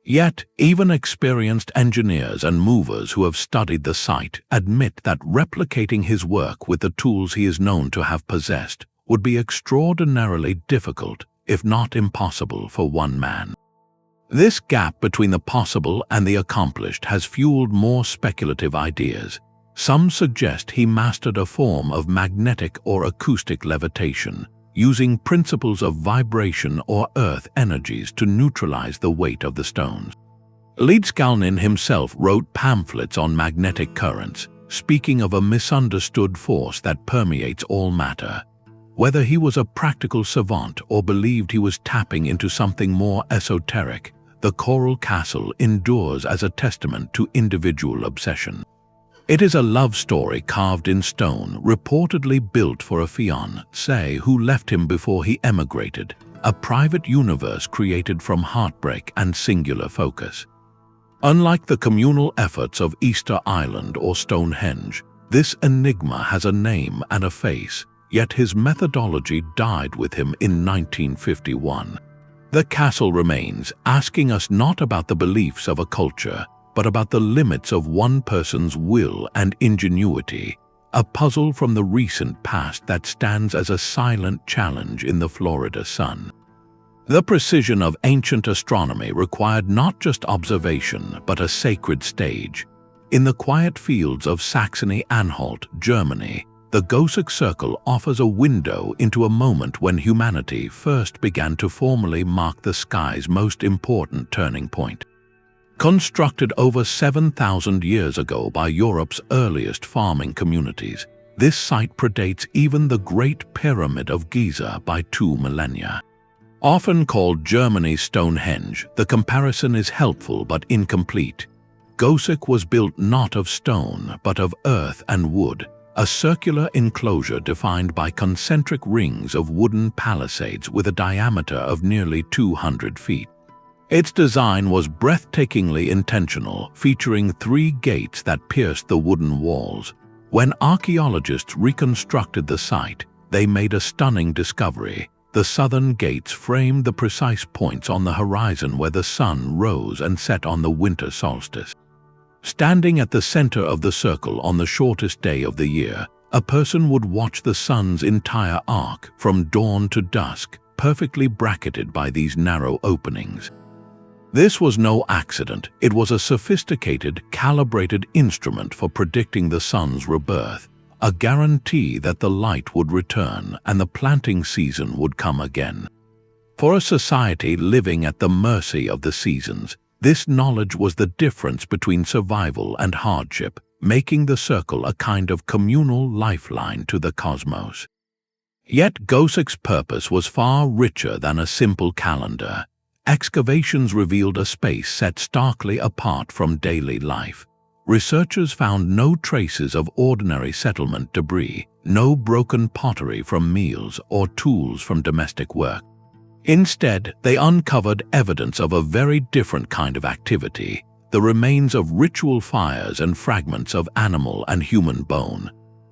Yet, even experienced engineers and movers who have studied the site admit that replicating his work with the tools he is known to have possessed would be extraordinarily difficult, if not impossible, for one man. This gap between the possible and the accomplished has fueled more speculative ideas. Some suggest he mastered a form of magnetic or acoustic levitation, using principles of vibration or earth energies to neutralize the weight of the stones. Lidskalnin himself wrote pamphlets on magnetic currents, speaking of a misunderstood force that permeates all matter. Whether he was a practical savant or believed he was tapping into something more esoteric, the Coral Castle endures as a testament to individual obsession. It is a love story carved in stone, reportedly built for a fiancée who left him before he emigrated, a private universe created from heartbreak and singular focus. Unlike the communal efforts of Easter Island or Stonehenge, this enigma has a name and a face, yet his methodology died with him in 1951. The castle remains, asking us not about the beliefs of a culture, but about the limits of one person's will and ingenuity, a puzzle from the recent past that stands as a silent challenge in the Florida sun. The precision of ancient astronomy required not just observation, but a sacred stage. In the quiet fields of Saxony-Anhalt, Germany, the Göbekli Circle offers a window into a moment when humanity first began to formally mark the sky's most important turning point. Constructed over 7,000 years ago by Europe's earliest farming communities, this site predates even the Great Pyramid of Giza by 2 millennia. Often called Germany's Stonehenge, the comparison is helpful but incomplete. Göbekli was built not of stone but of earth and wood, a circular enclosure defined by concentric rings of wooden palisades with a diameter of nearly 200 feet. Its design was breathtakingly intentional, featuring 3 gates that pierced the wooden walls. When archaeologists reconstructed the site, they made a stunning discovery. The southern gates framed the precise points on the horizon where the sun rose and set on the winter solstice. Standing at the center of the circle on the shortest day of the year, a person would watch the sun's entire arc from dawn to dusk, perfectly bracketed by these narrow openings. This was no accident. It was a sophisticated, calibrated instrument for predicting the sun's rebirth, a guarantee that the light would return and the planting season would come again. For a society living at the mercy of the seasons, this knowledge was the difference between survival and hardship, making the circle a kind of communal lifeline to the cosmos. Yet Göbekl's purpose was far richer than a simple calendar. Excavations revealed a space set starkly apart from daily life. Researchers found no traces of ordinary settlement debris, no broken pottery from meals or tools from domestic work. Instead, they uncovered evidence of a very different kind of activity, the remains of ritual fires and fragments of animal and human bone.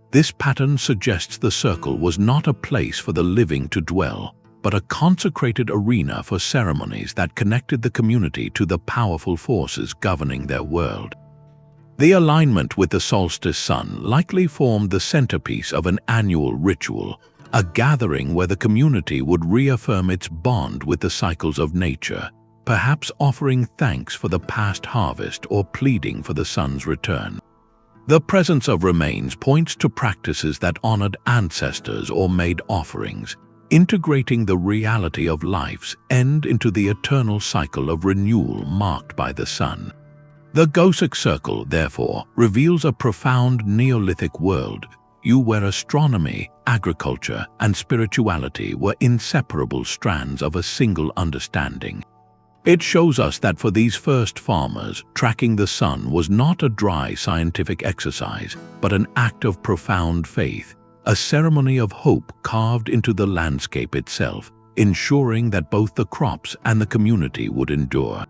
This pattern suggests the circle was not a place for the living to dwell, but a consecrated arena for ceremonies that connected the community to the powerful forces governing their world. The alignment with the solstice sun likely formed the centerpiece of an annual ritual, a gathering where the community would reaffirm its bond with the cycles of nature, perhaps offering thanks for the past harvest or pleading for the sun's return. The presence of remains points to practices that honored ancestors or made offerings, integrating the reality of life's end into the eternal cycle of renewal marked by the sun. The Göbekli Circle, therefore, reveals a profound Neolithic world, where astronomy, agriculture, and spirituality were inseparable strands of a single understanding. It shows us that for these first farmers, tracking the sun was not a dry scientific exercise, but an act of profound faith, a ceremony of hope carved into the landscape itself, ensuring that both the crops and the community would endure.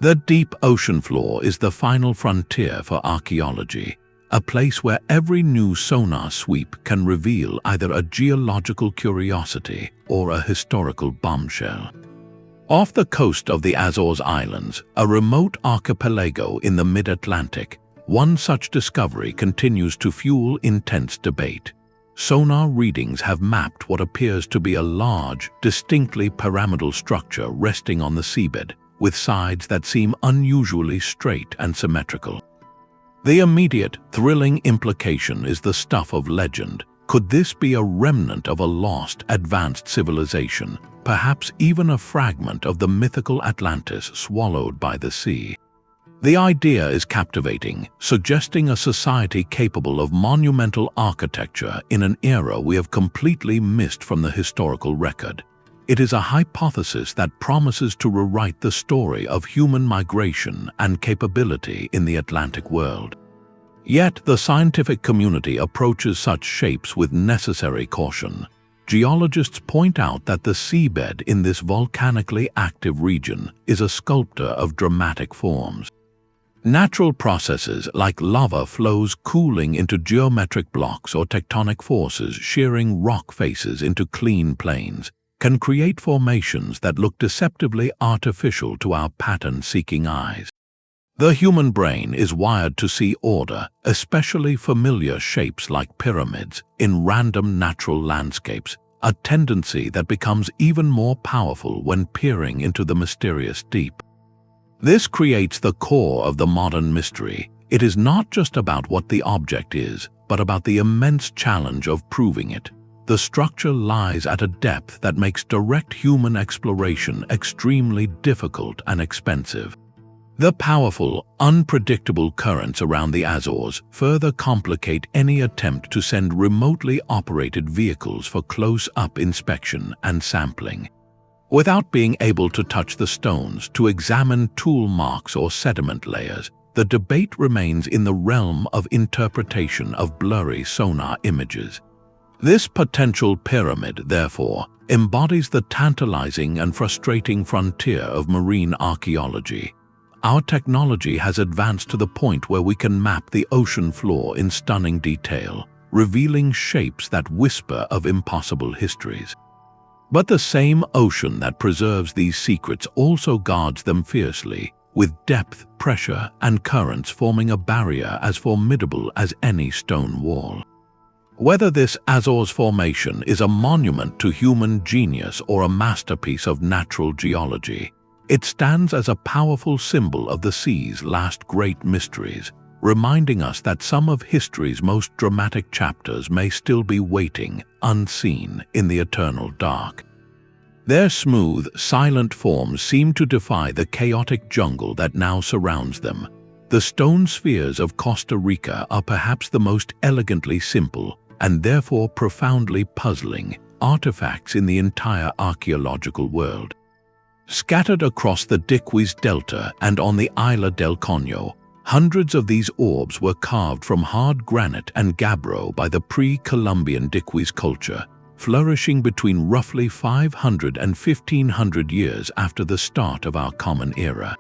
The deep ocean floor is the final frontier for archaeology, a place where every new sonar sweep can reveal either a geological curiosity or a historical bombshell. Off the coast of the Azores Islands, a remote archipelago in the mid-Atlantic, one such discovery continues to fuel intense debate. Sonar readings have mapped what appears to be a large, distinctly pyramidal structure resting on the seabed, with sides that seem unusually straight and symmetrical. The immediate, thrilling implication is the stuff of legend. Could this be a remnant of a lost, advanced civilization, perhaps even a fragment of the mythical Atlantis swallowed by the sea? The idea is captivating, suggesting a society capable of monumental architecture in an era we have completely missed from the historical record. It is a hypothesis that promises to rewrite the story of human migration and capability in the Atlantic world. Yet the scientific community approaches such shapes with necessary caution. Geologists point out that the seabed in this volcanically active region is a sculptor of dramatic forms. Natural processes like lava flows cooling into geometric blocks or tectonic forces shearing rock faces into clean plains can create formations that look deceptively artificial to our pattern-seeking eyes. The human brain is wired to see order, especially familiar shapes like pyramids, in random natural landscapes, a tendency that becomes even more powerful when peering into the mysterious deep. This creates the core of the modern mystery. It is not just about what the object is, but about the immense challenge of proving it. The structure lies at a depth that makes direct human exploration extremely difficult and expensive. The powerful, unpredictable currents around the Azores further complicate any attempt to send remotely operated vehicles for close-up inspection and sampling. Without being able to touch the stones to examine tool marks or sediment layers, the debate remains in the realm of interpretation of blurry sonar images. This potential pyramid, therefore, embodies the tantalizing and frustrating frontier of marine archaeology. Our technology has advanced to the point where we can map the ocean floor in stunning detail, revealing shapes that whisper of impossible histories. But the same ocean that preserves these secrets also guards them fiercely, with depth, pressure, and currents forming a barrier as formidable as any stone wall. Whether this Azores formation is a monument to human genius or a masterpiece of natural geology, it stands as a powerful symbol of the sea's last great mysteries, reminding us that some of history's most dramatic chapters may still be waiting, unseen, in the eternal dark. Their smooth, silent forms seem to defy the chaotic jungle that now surrounds them. The stone spheres of Costa Rica are perhaps the most elegantly simple, and therefore profoundly puzzling, artifacts in the entire archaeological world. Scattered across the Diquis Delta and on the Isla del Coño, hundreds of these orbs were carved from hard granite and gabbro by the pre-Columbian Diquis culture, flourishing between roughly 500 and 1500 years after the start of our Common Era.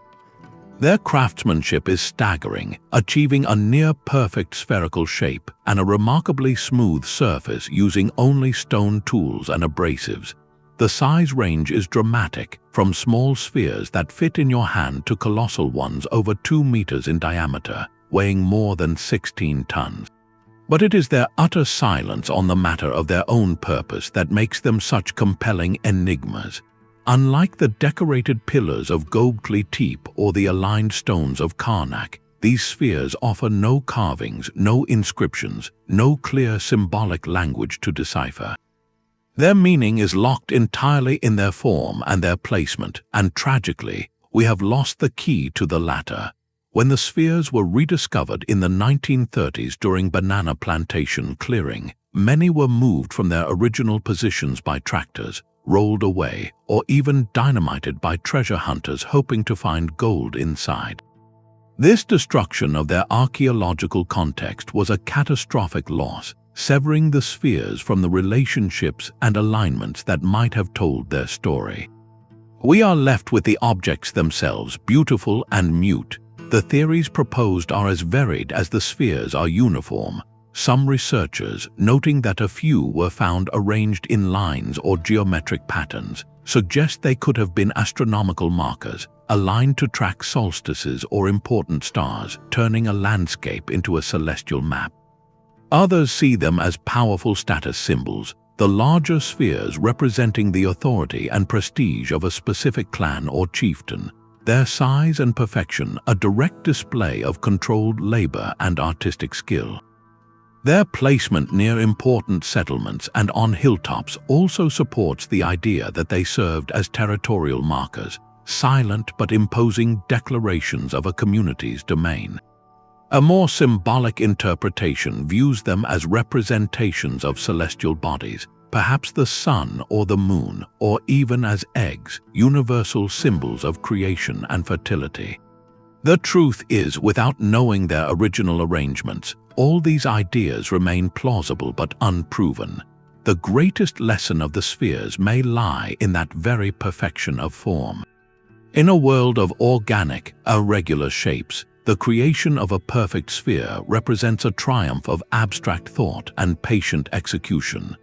Their craftsmanship is staggering, achieving a near-perfect spherical shape and a remarkably smooth surface using only stone tools and abrasives. The size range is dramatic, from small spheres that fit in your hand to colossal ones over 2 meters in diameter, weighing more than 16 tons. But it is their utter silence on the matter of their own purpose that makes them such compelling enigmas. Unlike the decorated pillars of Göbekli Tepe or the aligned stones of Carnac, these spheres offer no carvings, no inscriptions, no clear symbolic language to decipher. Their meaning is locked entirely in their form and their placement, and tragically, we have lost the key to the latter. When the spheres were rediscovered in the 1930s during banana plantation clearing, many were moved from their original positions by tractors, rolled away, or even dynamited by treasure hunters hoping to find gold inside. This destruction of their archaeological context was a catastrophic loss, severing the spheres from the relationships and alignments that might have told their story. We are left with the objects themselves, beautiful and mute. The theories proposed are as varied as the spheres are uniform. Some researchers, noting that a few were found arranged in lines or geometric patterns, suggest they could have been astronomical markers, aligned to track solstices or important stars, turning a landscape into a celestial map. Others see them as powerful status symbols, the larger spheres representing the authority and prestige of a specific clan or chieftain, their size and perfection a direct display of controlled labor and artistic skill. Their placement near important settlements and on hilltops also supports the idea that they served as territorial markers, silent but imposing declarations of a community's domain. A more symbolic interpretation views them as representations of celestial bodies, perhaps the sun or the moon, or even as eggs, universal symbols of creation and fertility. The truth is, without knowing their original arrangements, all these ideas remain plausible but unproven. The greatest lesson of the spheres may lie in that very perfection of form. In a world of organic, irregular shapes, the creation of a perfect sphere represents a triumph of abstract thought and patient execution.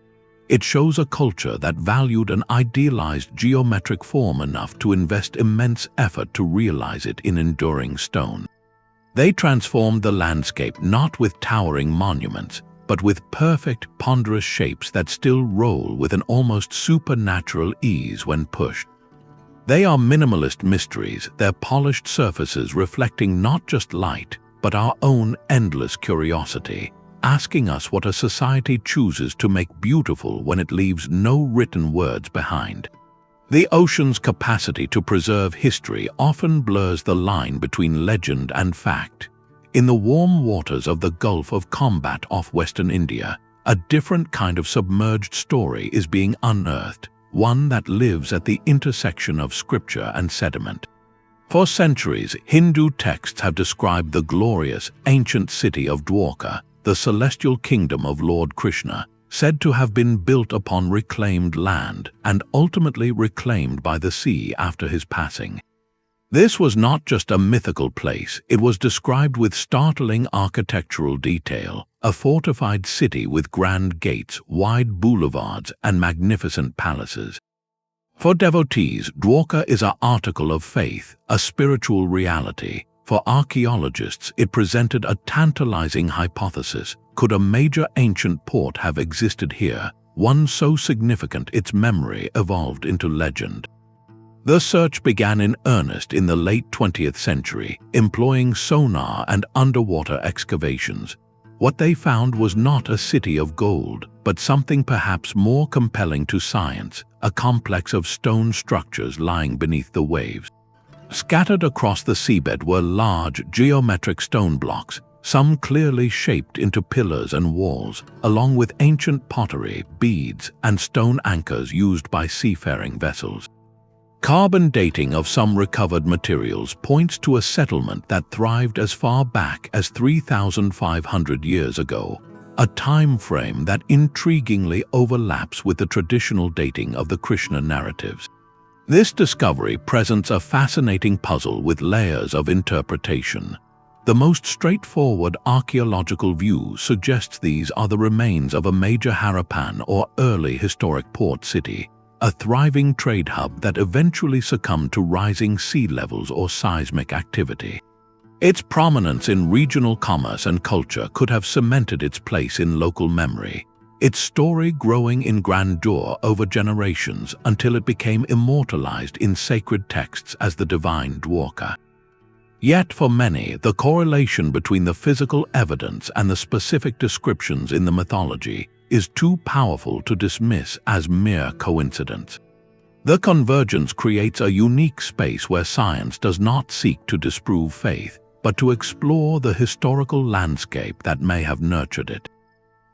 It shows a culture that valued an idealized geometric form enough to invest immense effort to realize it in enduring stone. They transformed the landscape not with towering monuments, but with perfect, ponderous shapes that still roll with an almost supernatural ease when pushed. They are minimalist mysteries, their polished surfaces reflecting not just light, but our own endless curiosity, asking us what a society chooses to make beautiful when it leaves no written words behind. The ocean's capacity to preserve history often blurs the line between legend and fact. In the warm waters of the Gulf of Combat off Western India, a different kind of submerged story is being unearthed, one that lives at the intersection of scripture and sediment. For centuries, Hindu texts have described the glorious, ancient city of Dwarka, the celestial kingdom of Lord Krishna, said to have been built upon reclaimed land and ultimately reclaimed by the sea after his passing. This was not just a mythical place, it was described with startling architectural detail, a fortified city with grand gates, wide boulevards, and magnificent palaces. For devotees, Dwarka is an article of faith, a spiritual reality. For archaeologists, it presented a tantalizing hypothesis. Could a major ancient port have existed here, one so significant its memory evolved into legend? The search began in earnest in the late 20th century, employing sonar and underwater excavations. What they found was not a city of gold, but something perhaps more compelling to science, a complex of stone structures lying beneath the waves. Scattered across the seabed were large, geometric stone blocks, some clearly shaped into pillars and walls, along with ancient pottery, beads, and stone anchors used by seafaring vessels. Carbon dating of some recovered materials points to a settlement that thrived as far back as 3,500 years ago, a time frame that intriguingly overlaps with the traditional dating of the Krishna narratives. This discovery presents a fascinating puzzle with layers of interpretation. The most straightforward archaeological view suggests these are the remains of a major Harappan or early historic port city, a thriving trade hub that eventually succumbed to rising sea levels or seismic activity. Its prominence in regional commerce and culture could have cemented its place in local memory, its story growing in grandeur over generations until it became immortalized in sacred texts as the divine Dwarka. Yet for many, the correlation between the physical evidence and the specific descriptions in the mythology is too powerful to dismiss as mere coincidence. The convergence creates a unique space where science does not seek to disprove faith, but to explore the historical landscape that may have nurtured it.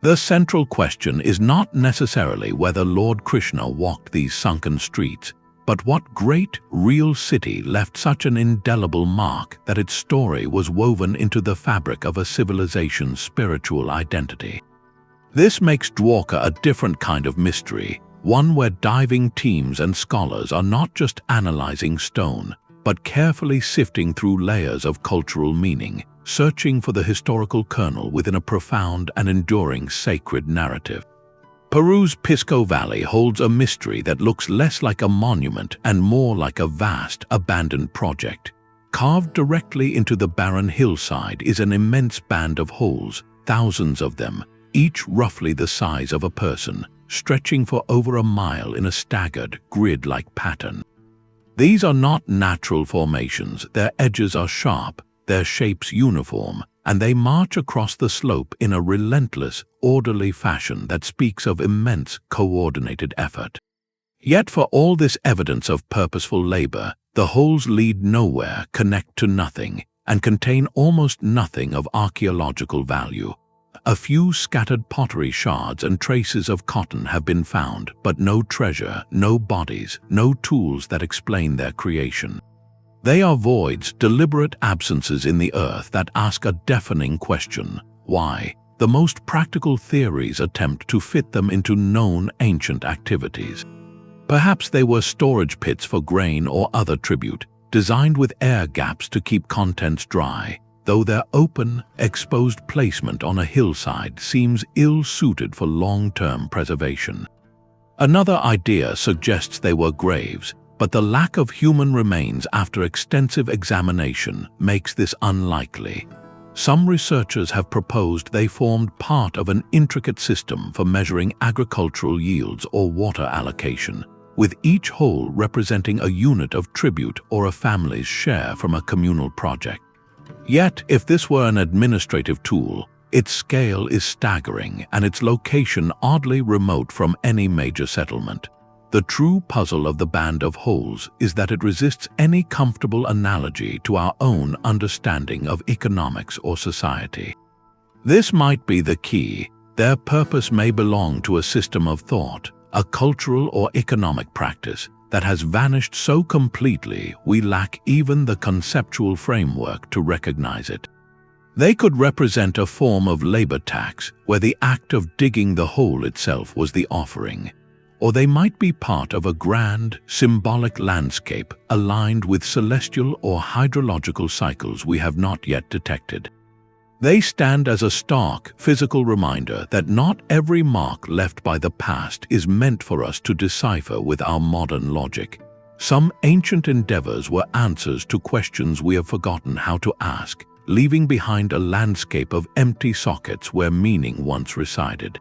The central question is not necessarily whether Lord Krishna walked these sunken streets, but what great, real city left such an indelible mark that its story was woven into the fabric of a civilization's spiritual identity. This makes Dwarka a different kind of mystery, one where diving teams and scholars are not just analyzing stone, but carefully sifting through layers of cultural meaning, searching for the historical kernel within a profound and enduring sacred narrative. Peru's Pisco Valley holds a mystery that looks less like a monument and more like a vast, abandoned project. Carved directly into the barren hillside is an immense band of holes, thousands of them, each roughly the size of a person, stretching for over a mile in a staggered, grid-like pattern. These are not natural formations, their edges are sharp, their shapes uniform, and they march across the slope in a relentless, orderly fashion that speaks of immense, coordinated effort. Yet for all this evidence of purposeful labor, the holes lead nowhere, connect to nothing, and contain almost nothing of archaeological value. A few scattered pottery shards and traces of cotton have been found, but no treasure, no bodies, no tools that explain their creation. They are voids, deliberate absences in the earth that ask a deafening question: why? The most practical theories attempt to fit them into known ancient activities. Perhaps they were storage pits for grain or other tribute, designed with air gaps to keep contents dry, though their open, exposed placement on a hillside seems ill-suited for long-term preservation. Another idea suggests they were graves, but the lack of human remains after extensive examination makes this unlikely. Some researchers have proposed they formed part of an intricate system for measuring agricultural yields or water allocation, with each hole representing a unit of tribute or a family's share from a communal project. Yet, if this were an administrative tool, its scale is staggering and its location oddly remote from any major settlement. The true puzzle of the band of holes is that it resists any comfortable analogy to our own understanding of economics or society. This might be the key. Their purpose may belong to a system of thought, a cultural or economic practice that has vanished so completely we lack even the conceptual framework to recognize it. They could represent a form of labor tax where the act of digging the hole itself was the offering. Or they might be part of a grand, symbolic landscape aligned with celestial or hydrological cycles we have not yet detected. They stand as a stark, physical reminder that not every mark left by the past is meant for us to decipher with our modern logic. Some ancient endeavors were answers to questions we have forgotten how to ask, leaving behind a landscape of empty sockets where meaning once resided.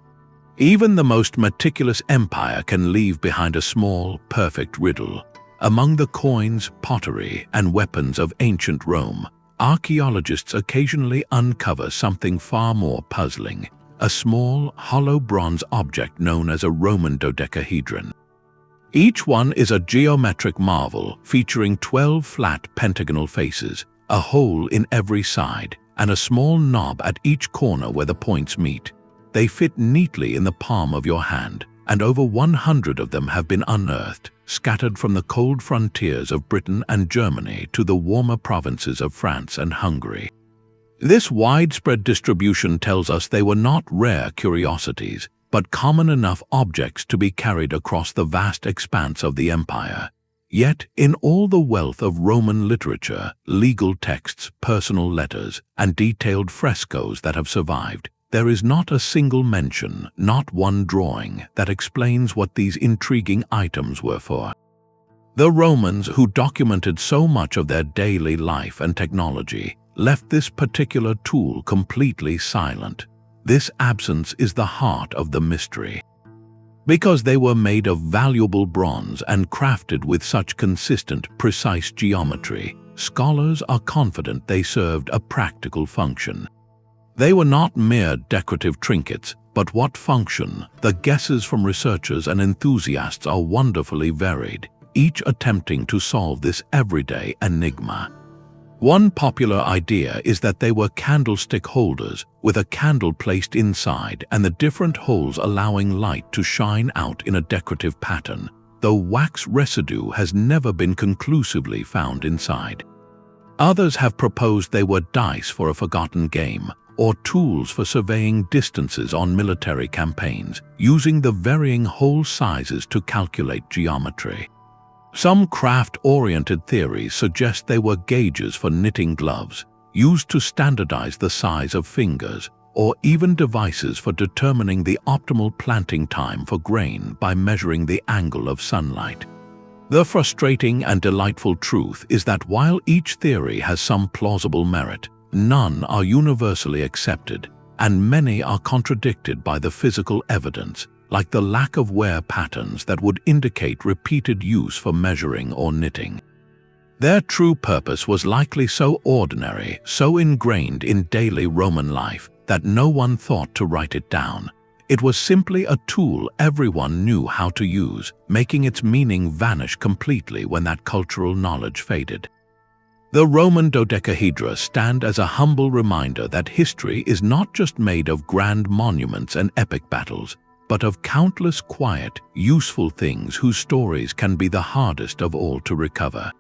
Even the most meticulous empire can leave behind a small, perfect riddle. Among the coins, pottery, and weapons of ancient Rome, archaeologists occasionally uncover something far more puzzling: a small, hollow bronze object known as a Roman dodecahedron. Each one is a geometric marvel featuring 12 flat pentagonal faces, a hole in every side, and a small knob at each corner where the points meet. They fit neatly in the palm of your hand, and over 100 of them have been unearthed, scattered from the cold frontiers of Britain and Germany to the warmer provinces of France and Hungary. This widespread distribution tells us they were not rare curiosities, but common enough objects to be carried across the vast expanse of the empire. Yet, in all the wealth of Roman literature, legal texts, personal letters, and detailed frescoes that have survived, there is not a single mention, not one drawing, that explains what these intriguing items were for. The Romans, who documented so much of their daily life and technology, left this particular tool completely silent. This absence is the heart of the mystery. Because they were made of valuable bronze and crafted with such consistent, precise geometry, scholars are confident they served a practical function. They were not mere decorative trinkets, but what function? The guesses from researchers and enthusiasts are wonderfully varied, each attempting to solve this everyday enigma. One popular idea is that they were candlestick holders, with a candle placed inside and the different holes allowing light to shine out in a decorative pattern, though wax residue has never been conclusively found inside. Others have proposed they were dice for a forgotten game, or tools for surveying distances on military campaigns, using the varying hole sizes to calculate geometry. Some craft-oriented theories suggest they were gauges for knitting gloves, used to standardize the size of fingers, or even devices for determining the optimal planting time for grain by measuring the angle of sunlight. The frustrating and delightful truth is that while each theory has some plausible merit, none are universally accepted, and many are contradicted by the physical evidence, like the lack of wear patterns that would indicate repeated use for measuring or knitting. Their true purpose was likely so ordinary, so ingrained in daily Roman life, that no one thought to write it down. It was simply a tool everyone knew how to use, making its meaning vanish completely when that cultural knowledge faded. The Roman dodecahedra stand as a humble reminder that history is not just made of grand monuments and epic battles, but of countless quiet, useful things whose stories can be the hardest of all to recover.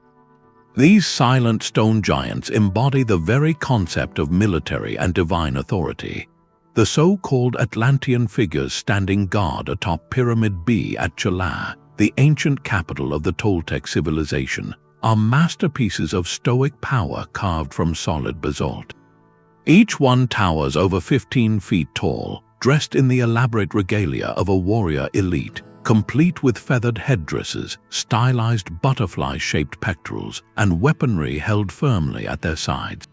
These silent stone giants embody the very concept of military and divine authority. The so-called Atlantean figures standing guard atop Pyramid B at Chala, the ancient capital of the Toltec civilization, are masterpieces of stoic power carved from solid basalt. Each one towers over 15 feet tall, dressed in the elaborate regalia of a warrior elite, complete with feathered headdresses, stylized butterfly-shaped pectorals, and weaponry held firmly at their sides.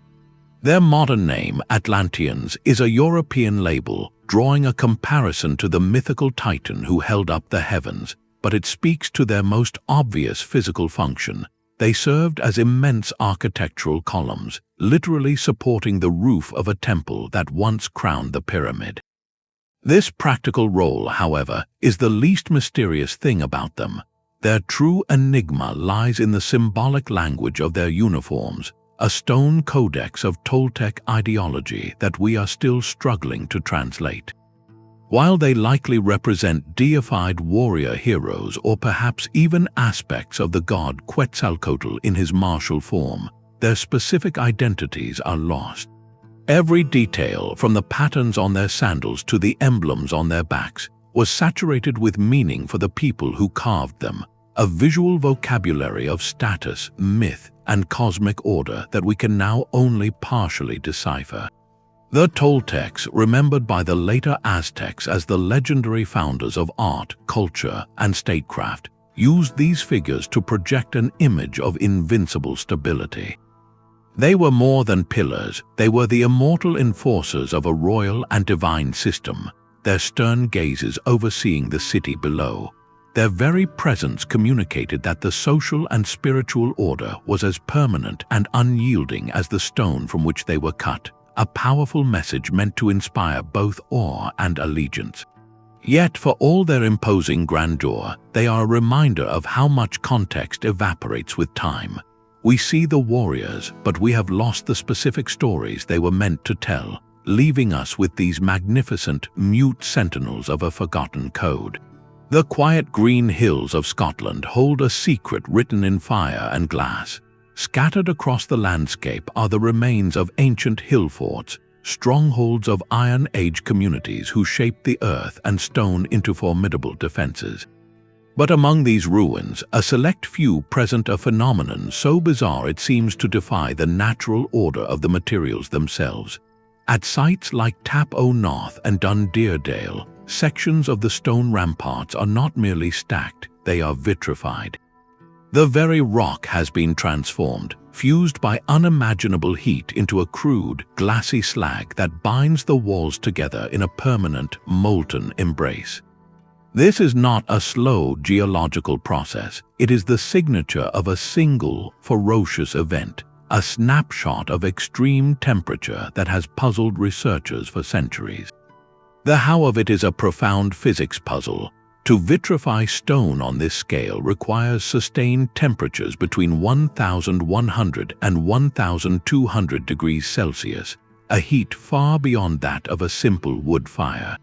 Their modern name, Atlanteans, is a European label, drawing a comparison to the mythical Titan who held up the heavens, but it speaks to their most obvious physical function. They served as immense architectural columns, literally supporting the roof of a temple that once crowned the pyramid. This practical role, however, is the least mysterious thing about them. Their true enigma lies in the symbolic language of their uniforms, a stone codex of Toltec ideology that we are still struggling to translate. While they likely represent deified warrior heroes or perhaps even aspects of the god Quetzalcoatl in his martial form, their specific identities are lost. Every detail, from the patterns on their sandals to the emblems on their backs, was saturated with meaning for the people who carved them, a visual vocabulary of status, myth, and cosmic order that we can now only partially decipher. The Toltecs, remembered by the later Aztecs as the legendary founders of art, culture, and statecraft, used these figures to project an image of invincible stability. They were more than pillars, they were the immortal enforcers of a royal and divine system, their stern gazes overseeing the city below. Their very presence communicated that the social and spiritual order was as permanent and unyielding as the stone from which they were cut, a powerful message meant to inspire both awe and allegiance. Yet, for all their imposing grandeur, they are a reminder of how much context evaporates with time. We see the warriors, but we have lost the specific stories they were meant to tell, leaving us with these magnificent, mute sentinels of a forgotten code. The quiet green hills of Scotland hold a secret written in fire and glass. Scattered across the landscape are the remains of ancient hill forts, strongholds of Iron Age communities who shaped the earth and stone into formidable defenses. But among these ruins, a select few present a phenomenon so bizarre it seems to defy the natural order of the materials themselves. At sites like Tap O' North and Dundeerdale, sections of the stone ramparts are not merely stacked, they are vitrified. The very rock has been transformed, fused by unimaginable heat into a crude, glassy slag that binds the walls together in a permanent, molten embrace. This is not a slow geological process, it is the signature of a single, ferocious event, a snapshot of extreme temperature that has puzzled researchers for centuries. The how of it is a profound physics puzzle. To vitrify stone on this scale requires sustained temperatures between 1,100 and 1,200 degrees Celsius, a heat far beyond that of a simple wood fire.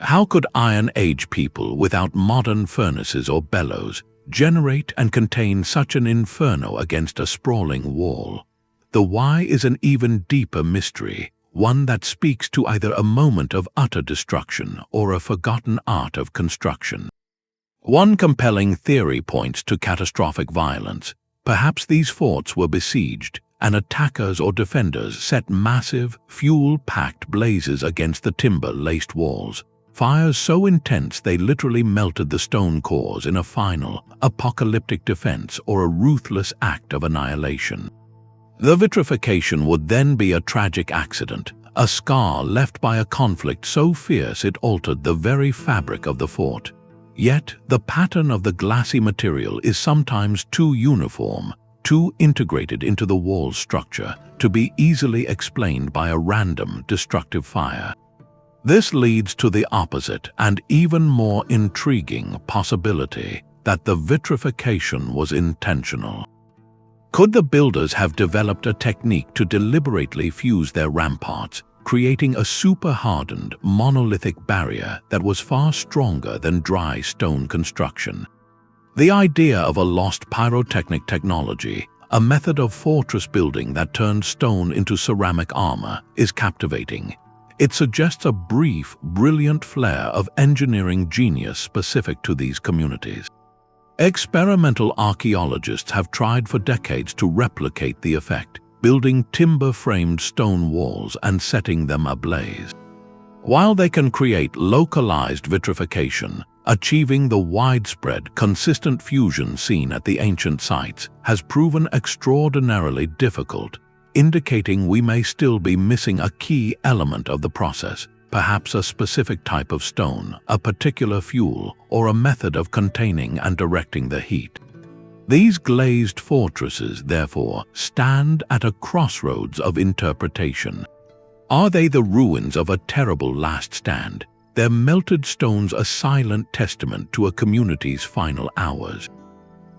How could Iron Age people, without modern furnaces or bellows, generate and contain such an inferno against a sprawling wall? The why is an even deeper mystery, one that speaks to either a moment of utter destruction or a forgotten art of construction. One compelling theory points to catastrophic violence. Perhaps these forts were besieged, and attackers or defenders set massive, fuel-packed blazes against the timber-laced walls. Fires so intense they literally melted the stone cores in a final, apocalyptic defense or a ruthless act of annihilation. The vitrification would then be a tragic accident, a scar left by a conflict so fierce it altered the very fabric of the fort. Yet, the pattern of the glassy material is sometimes too uniform, too integrated into the wall's structure, to be easily explained by a random, destructive fire. This leads to the opposite and even more intriguing possibility that the vitrification was intentional. Could the builders have developed a technique to deliberately fuse their ramparts, creating a super-hardened, monolithic barrier that was far stronger than dry stone construction? The idea of a lost pyrotechnic technology, a method of fortress building that turned stone into ceramic armor, is captivating. It suggests a brief, brilliant flair of engineering genius specific to these communities. Experimental archaeologists have tried for decades to replicate the effect, building timber-framed stone walls and setting them ablaze. While they can create localized vitrification, Achieving the widespread, consistent fusion seen at the ancient sites has proven extraordinarily difficult, indicating we may still be missing a key element of the process, perhaps a specific type of stone, a particular fuel, or a method of containing and directing the heat. These glazed fortresses, therefore, stand at a crossroads of interpretation. Are they the ruins of a terrible last stand, their melted stones a silent testament to a community's final hours?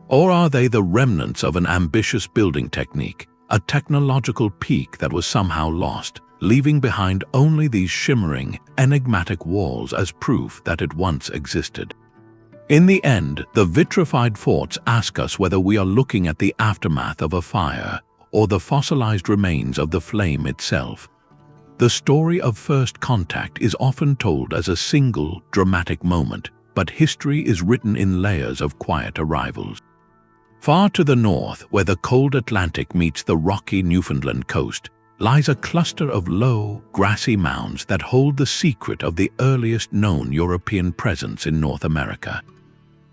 Or are they the remnants of an ambitious building technique, a technological peak that was somehow lost, leaving behind only these shimmering, enigmatic walls as proof that it once existed? In the end, the vitrified forts ask us whether we are looking at the aftermath of a fire or the fossilized remains of the flame itself. The story of first contact is often told as a single, dramatic moment, but history is written in layers of quiet arrivals. Far to the north, where the cold Atlantic meets the rocky Newfoundland coast, lies a cluster of low, grassy mounds that hold the secret of the earliest known European presence in North America.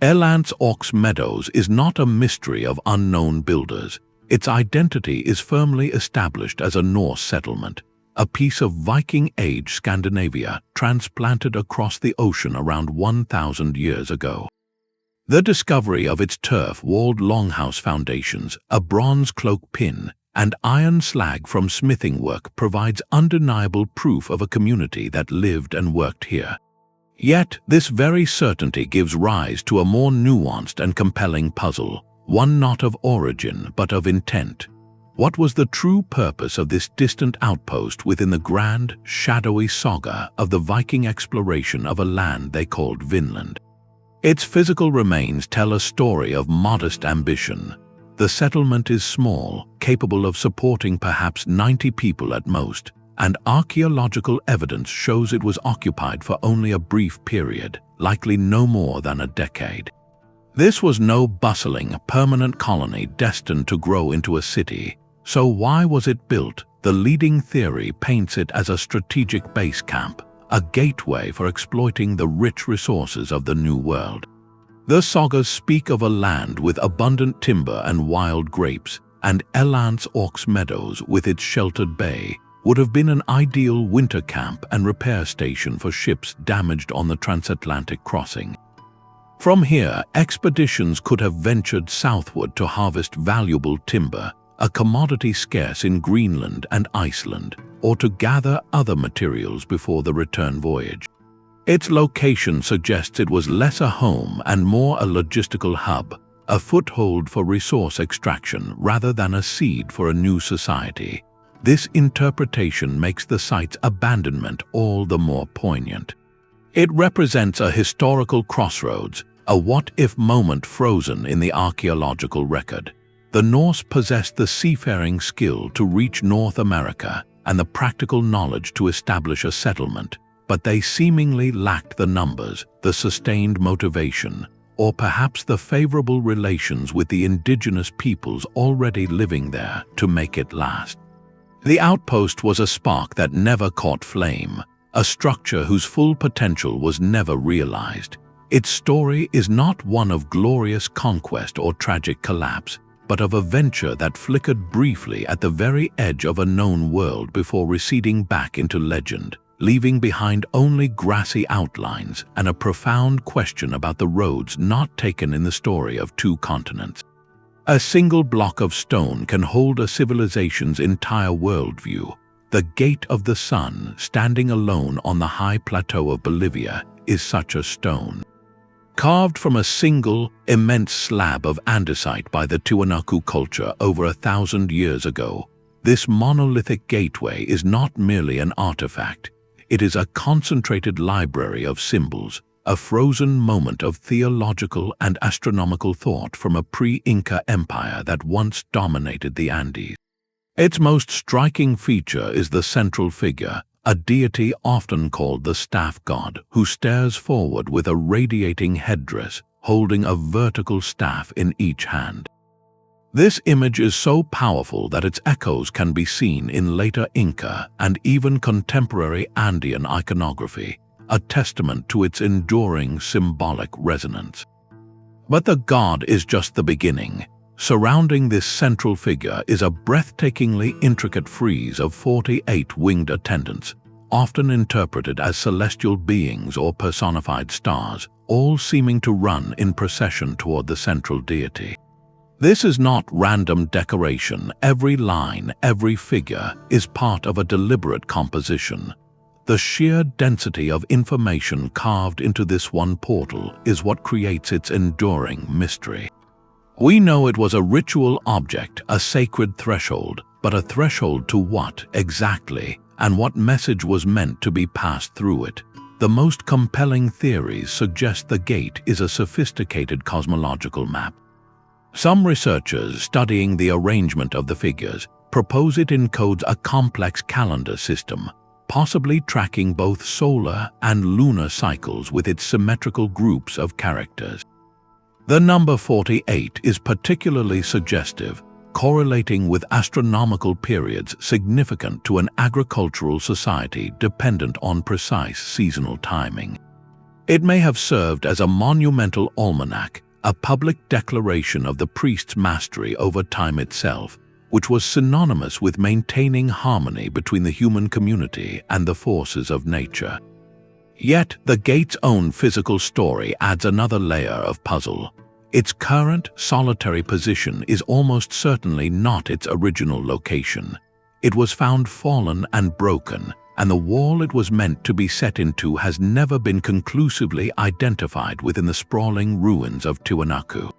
Eland's Oaks Meadows is not a mystery of unknown builders. Its identity is firmly established as a Norse settlement, a piece of Viking-age Scandinavia transplanted across the ocean around 1,000 years ago. The discovery of its turf-walled longhouse foundations, a bronze cloak pin, and iron slag from smithing work provides undeniable proof of a community that lived and worked here. Yet, this very certainty gives rise to a more nuanced and compelling puzzle, one not of origin but of intent. What was the true purpose of this distant outpost within the grand, shadowy saga of the Viking exploration of a land they called Vinland? Its physical remains tell a story of modest ambition. The settlement is small, capable of supporting perhaps 90 people at most, and archaeological evidence shows it was occupied for only a brief period, likely no more than a decade. This was no bustling, permanent colony destined to grow into a city. So why was it built? The leading theory paints it as a strategic base camp, a gateway for exploiting the rich resources of the New World. The sagas speak of a land with abundant timber and wild grapes, and Eland's Oaks Meadows, with its sheltered bay, would have been an ideal winter camp and repair station for ships damaged on the transatlantic crossing. From here, expeditions could have ventured southward to harvest valuable timber, a commodity scarce in Greenland and Iceland, or to gather other materials before the return voyage. Its location suggests it was less a home and more a logistical hub, a foothold for resource extraction rather than a seed for a new society. This interpretation makes the site's abandonment all the more poignant. It represents a historical crossroads, a what-if moment frozen in the archaeological record. The Norse possessed the seafaring skill to reach North America and the practical knowledge to establish a settlement, but they seemingly lacked the numbers, the sustained motivation, or perhaps the favorable relations with the indigenous peoples already living there to make it last. The outpost was a spark that never caught flame, a structure whose full potential was never realized. Its story is not one of glorious conquest or tragic collapse, but of a venture that flickered briefly at the very edge of a known world before receding back into legend, leaving behind only grassy outlines and a profound question about the roads not taken in the story of two continents. A single block of stone can hold a civilization's entire worldview. The Gate of the Sun, standing alone on the high plateau of Bolivia, is such a stone. Carved from a single, immense slab of andesite by the Tiwanaku culture over 1,000 years ago, this monolithic gateway is not merely an artifact. It is a concentrated library of symbols, a frozen moment of theological and astronomical thought from a pre-Inca empire that once dominated the Andes. Its most striking feature is the central figure, a deity often called the staff god, who stares forward with a radiating headdress, holding a vertical staff in each hand. This image is so powerful that its echoes can be seen in later Inca and even contemporary Andean iconography, a testament to its enduring symbolic resonance. But the god is just the beginning. Surrounding this central figure is a breathtakingly intricate frieze of 48 winged attendants, often interpreted as celestial beings or personified stars, all seeming to run in procession toward the central deity. This is not random decoration. Every line, every figure is part of a deliberate composition. The sheer density of information carved into this one portal is what creates its enduring mystery. We know it was a ritual object, a sacred threshold, but a threshold to what exactly, and what message was meant to be passed through it? The most compelling theories suggest the gate is a sophisticated cosmological map. Some researchers studying the arrangement of the figures propose it encodes a complex calendar system, possibly tracking both solar and lunar cycles with its symmetrical groups of characters. The number 48 is particularly suggestive, correlating with astronomical periods significant to an agricultural society dependent on precise seasonal timing. It may have served as a monumental almanac, a public declaration of the priest's mastery over time itself, which was synonymous with maintaining harmony between the human community and the forces of nature. Yet, the gate's own physical story adds another layer of puzzle. Its current, solitary position is almost certainly not its original location. It was found fallen and broken, and the wall it was meant to be set into has never been conclusively identified within the sprawling ruins of Tiwanaku.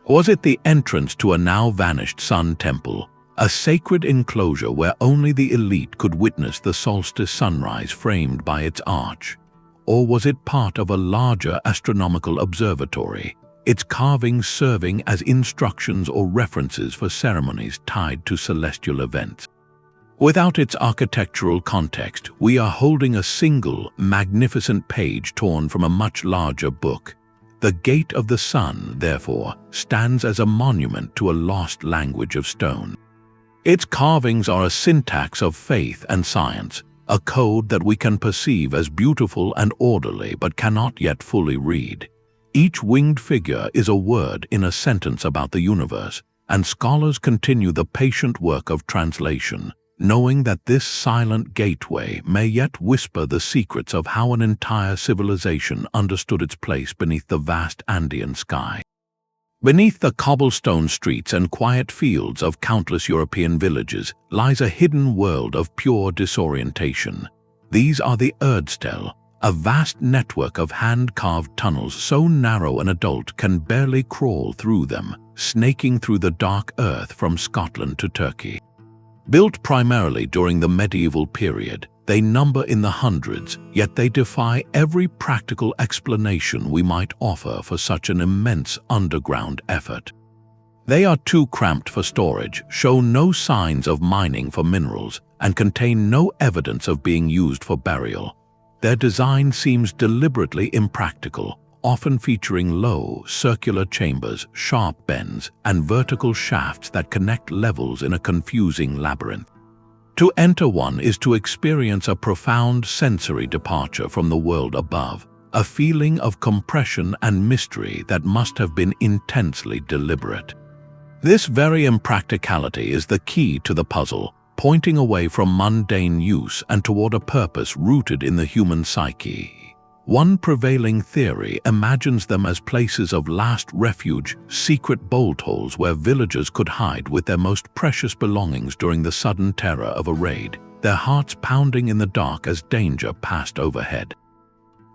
Was it the entrance to a now-vanished sun temple, a sacred enclosure where only the elite could witness the solstice sunrise framed by its arch? Or was it part of a larger astronomical observatory, its carvings serving as instructions or references for ceremonies tied to celestial events? Without its architectural context, we are holding a single, magnificent page torn from a much larger book. The Gate of the Sun, therefore, stands as a monument to a lost language of stone. Its carvings are a syntax of faith and science, a code that we can perceive as beautiful and orderly but cannot yet fully read. Each winged figure is a word in a sentence about the universe, and scholars continue the patient work of translation, knowing that this silent gateway may yet whisper the secrets of how an entire civilization understood its place beneath the vast Andean sky. Beneath the cobblestone streets and quiet fields of countless European villages lies a hidden world of pure disorientation. These are the Erdstel, a vast network of hand-carved tunnels so narrow an adult can barely crawl through them, snaking through the dark earth from Scotland to Turkey. Built primarily during the medieval period, they number in the hundreds, yet they defy every practical explanation we might offer for such an immense underground effort. They are too cramped for storage, show no signs of mining for minerals, and contain no evidence of being used for burial. Their design seems deliberately impractical, often featuring low, circular chambers, sharp bends, and vertical shafts that connect levels in a confusing labyrinth. To enter one is to experience a profound sensory departure from the world above, a feeling of compression and mystery that must have been intensely deliberate. This very impracticality is the key to the puzzle, pointing away from mundane use and toward a purpose rooted in the human psyche. One prevailing theory imagines them as places of last refuge, secret bolt holes where villagers could hide with their most precious belongings during the sudden terror of a raid, their hearts pounding in the dark as danger passed overhead.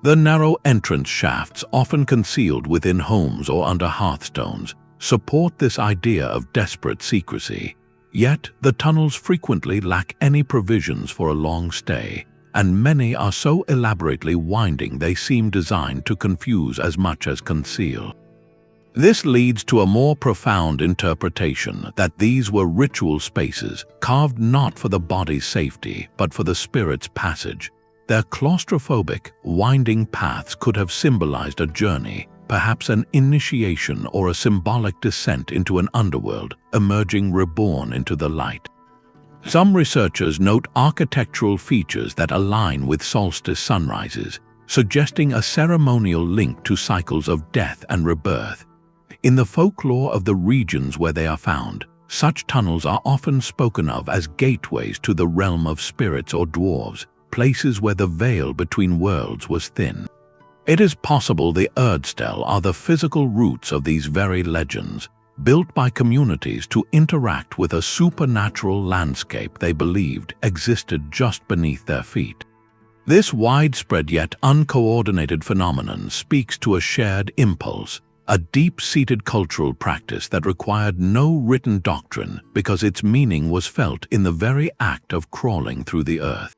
The narrow entrance shafts, often concealed within homes or under hearthstones, support this idea of desperate secrecy. Yet, the tunnels frequently lack any provisions for a long stay, and many are so elaborately winding they seem designed to confuse as much as conceal. This leads to a more profound interpretation that these were ritual spaces, carved not for the body's safety, but for the spirit's passage. Their claustrophobic, winding paths could have symbolized a journey, perhaps an initiation or a symbolic descent into an underworld, emerging reborn into the light. Some researchers note architectural features that align with solstice sunrises, suggesting a ceremonial link to cycles of death and rebirth. In the folklore of the regions where they are found, such tunnels are often spoken of as gateways to the realm of spirits or dwarves, places where the veil between worlds was thin. It is possible the Erdstell are the physical roots of these very legends, built by communities to interact with a supernatural landscape they believed existed just beneath their feet. This widespread yet uncoordinated phenomenon speaks to a shared impulse, a deep-seated cultural practice that required no written doctrine because its meaning was felt in the very act of crawling through the earth.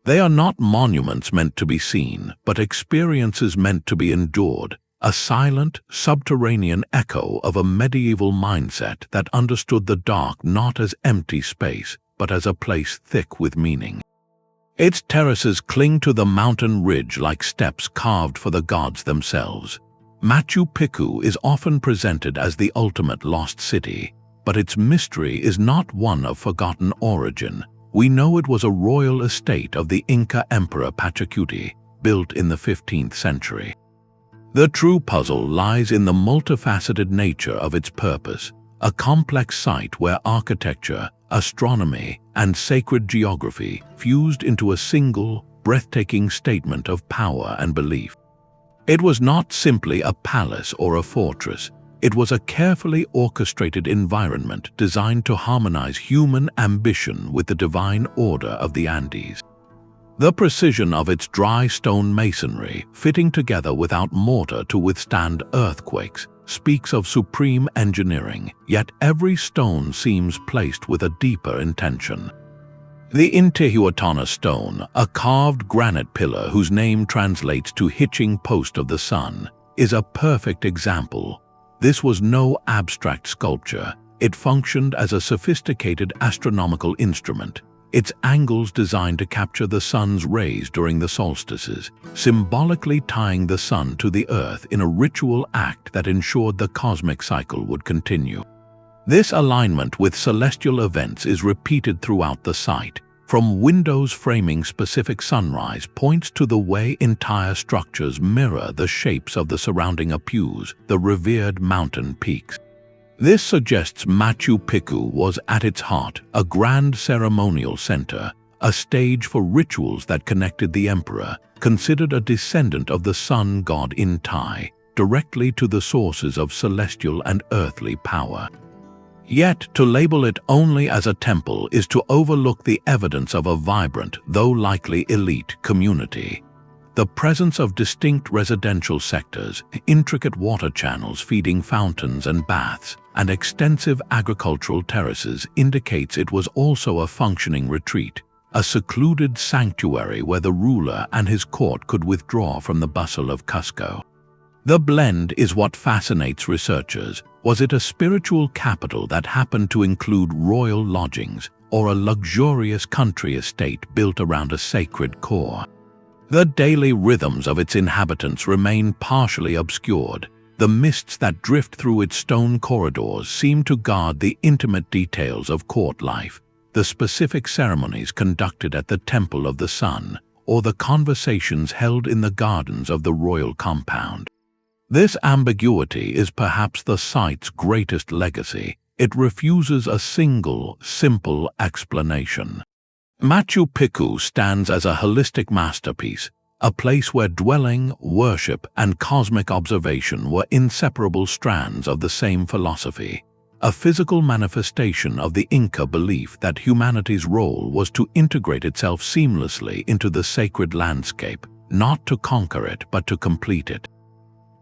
They are not monuments meant to be seen, but experiences meant to be endured, a silent, subterranean echo of a medieval mindset that understood the dark not as empty space, but as a place thick with meaning. Its terraces cling to the mountain ridge like steps carved for the gods themselves. Machu Picchu is often presented as the ultimate lost city, but its mystery is not one of forgotten origin. We know it was a royal estate of the Inca Emperor Pachacuti, built in the 15th century. The true puzzle lies in the multifaceted nature of its purpose, a complex site where architecture, astronomy, and sacred geography fused into a single, breathtaking statement of power and belief. It was not simply a palace or a fortress. It was a carefully orchestrated environment designed to harmonize human ambition with the divine order of the Andes. The precision of its dry stone masonry, fitting together without mortar to withstand earthquakes, speaks of supreme engineering, yet every stone seems placed with a deeper intention. The Intihuatana stone, a carved granite pillar whose name translates to hitching post of the sun, is a perfect example. This was no abstract sculpture. It functioned as a sophisticated astronomical instrument, its angles designed to capture the sun's rays during the solstices, symbolically tying the sun to the earth in a ritual act that ensured the cosmic cycle would continue. This alignment with celestial events is repeated throughout the site. From windows framing specific sunrise points to the way entire structures mirror the shapes of the surrounding apus, the revered mountain peaks. This suggests Machu Picchu was at its heart a grand ceremonial center, a stage for rituals that connected the emperor, considered a descendant of the sun god Inti, directly to the sources of celestial and earthly power. Yet, to label it only as a temple is to overlook the evidence of a vibrant, though likely elite, community. The presence of distinct residential sectors, intricate water channels feeding fountains and baths, and extensive agricultural terraces indicates it was also a functioning retreat, a secluded sanctuary where the ruler and his court could withdraw from the bustle of Cusco. The blend is what fascinates researchers. Was it a spiritual capital that happened to include royal lodgings, or a luxurious country estate built around a sacred core? The daily rhythms of its inhabitants remain partially obscured. The mists that drift through its stone corridors seem to guard the intimate details of court life, the specific ceremonies conducted at the Temple of the Sun, or the conversations held in the gardens of the royal compound. This ambiguity is perhaps the site's greatest legacy. It refuses a single, simple explanation. Machu Picchu stands as a holistic masterpiece, a place where dwelling, worship, and cosmic observation were inseparable strands of the same philosophy, a physical manifestation of the Inca belief that humanity's role was to integrate itself seamlessly into the sacred landscape, not to conquer it but to complete it.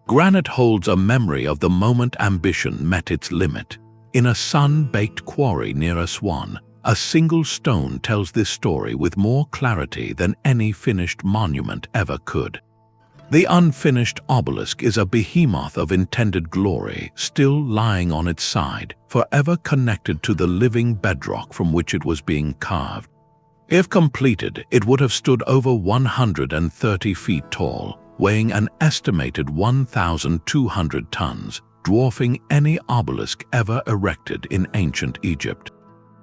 Granite holds a memory of the moment ambition met its limit. In a sun-baked quarry near Aswan, a single stone tells this story with more clarity than any finished monument ever could. The unfinished obelisk is a behemoth of intended glory, still lying on its side, forever connected to the living bedrock from which it was being carved. If completed, it would have stood over 130 feet tall, weighing an estimated 1,200 tons, dwarfing any obelisk ever erected in ancient Egypt.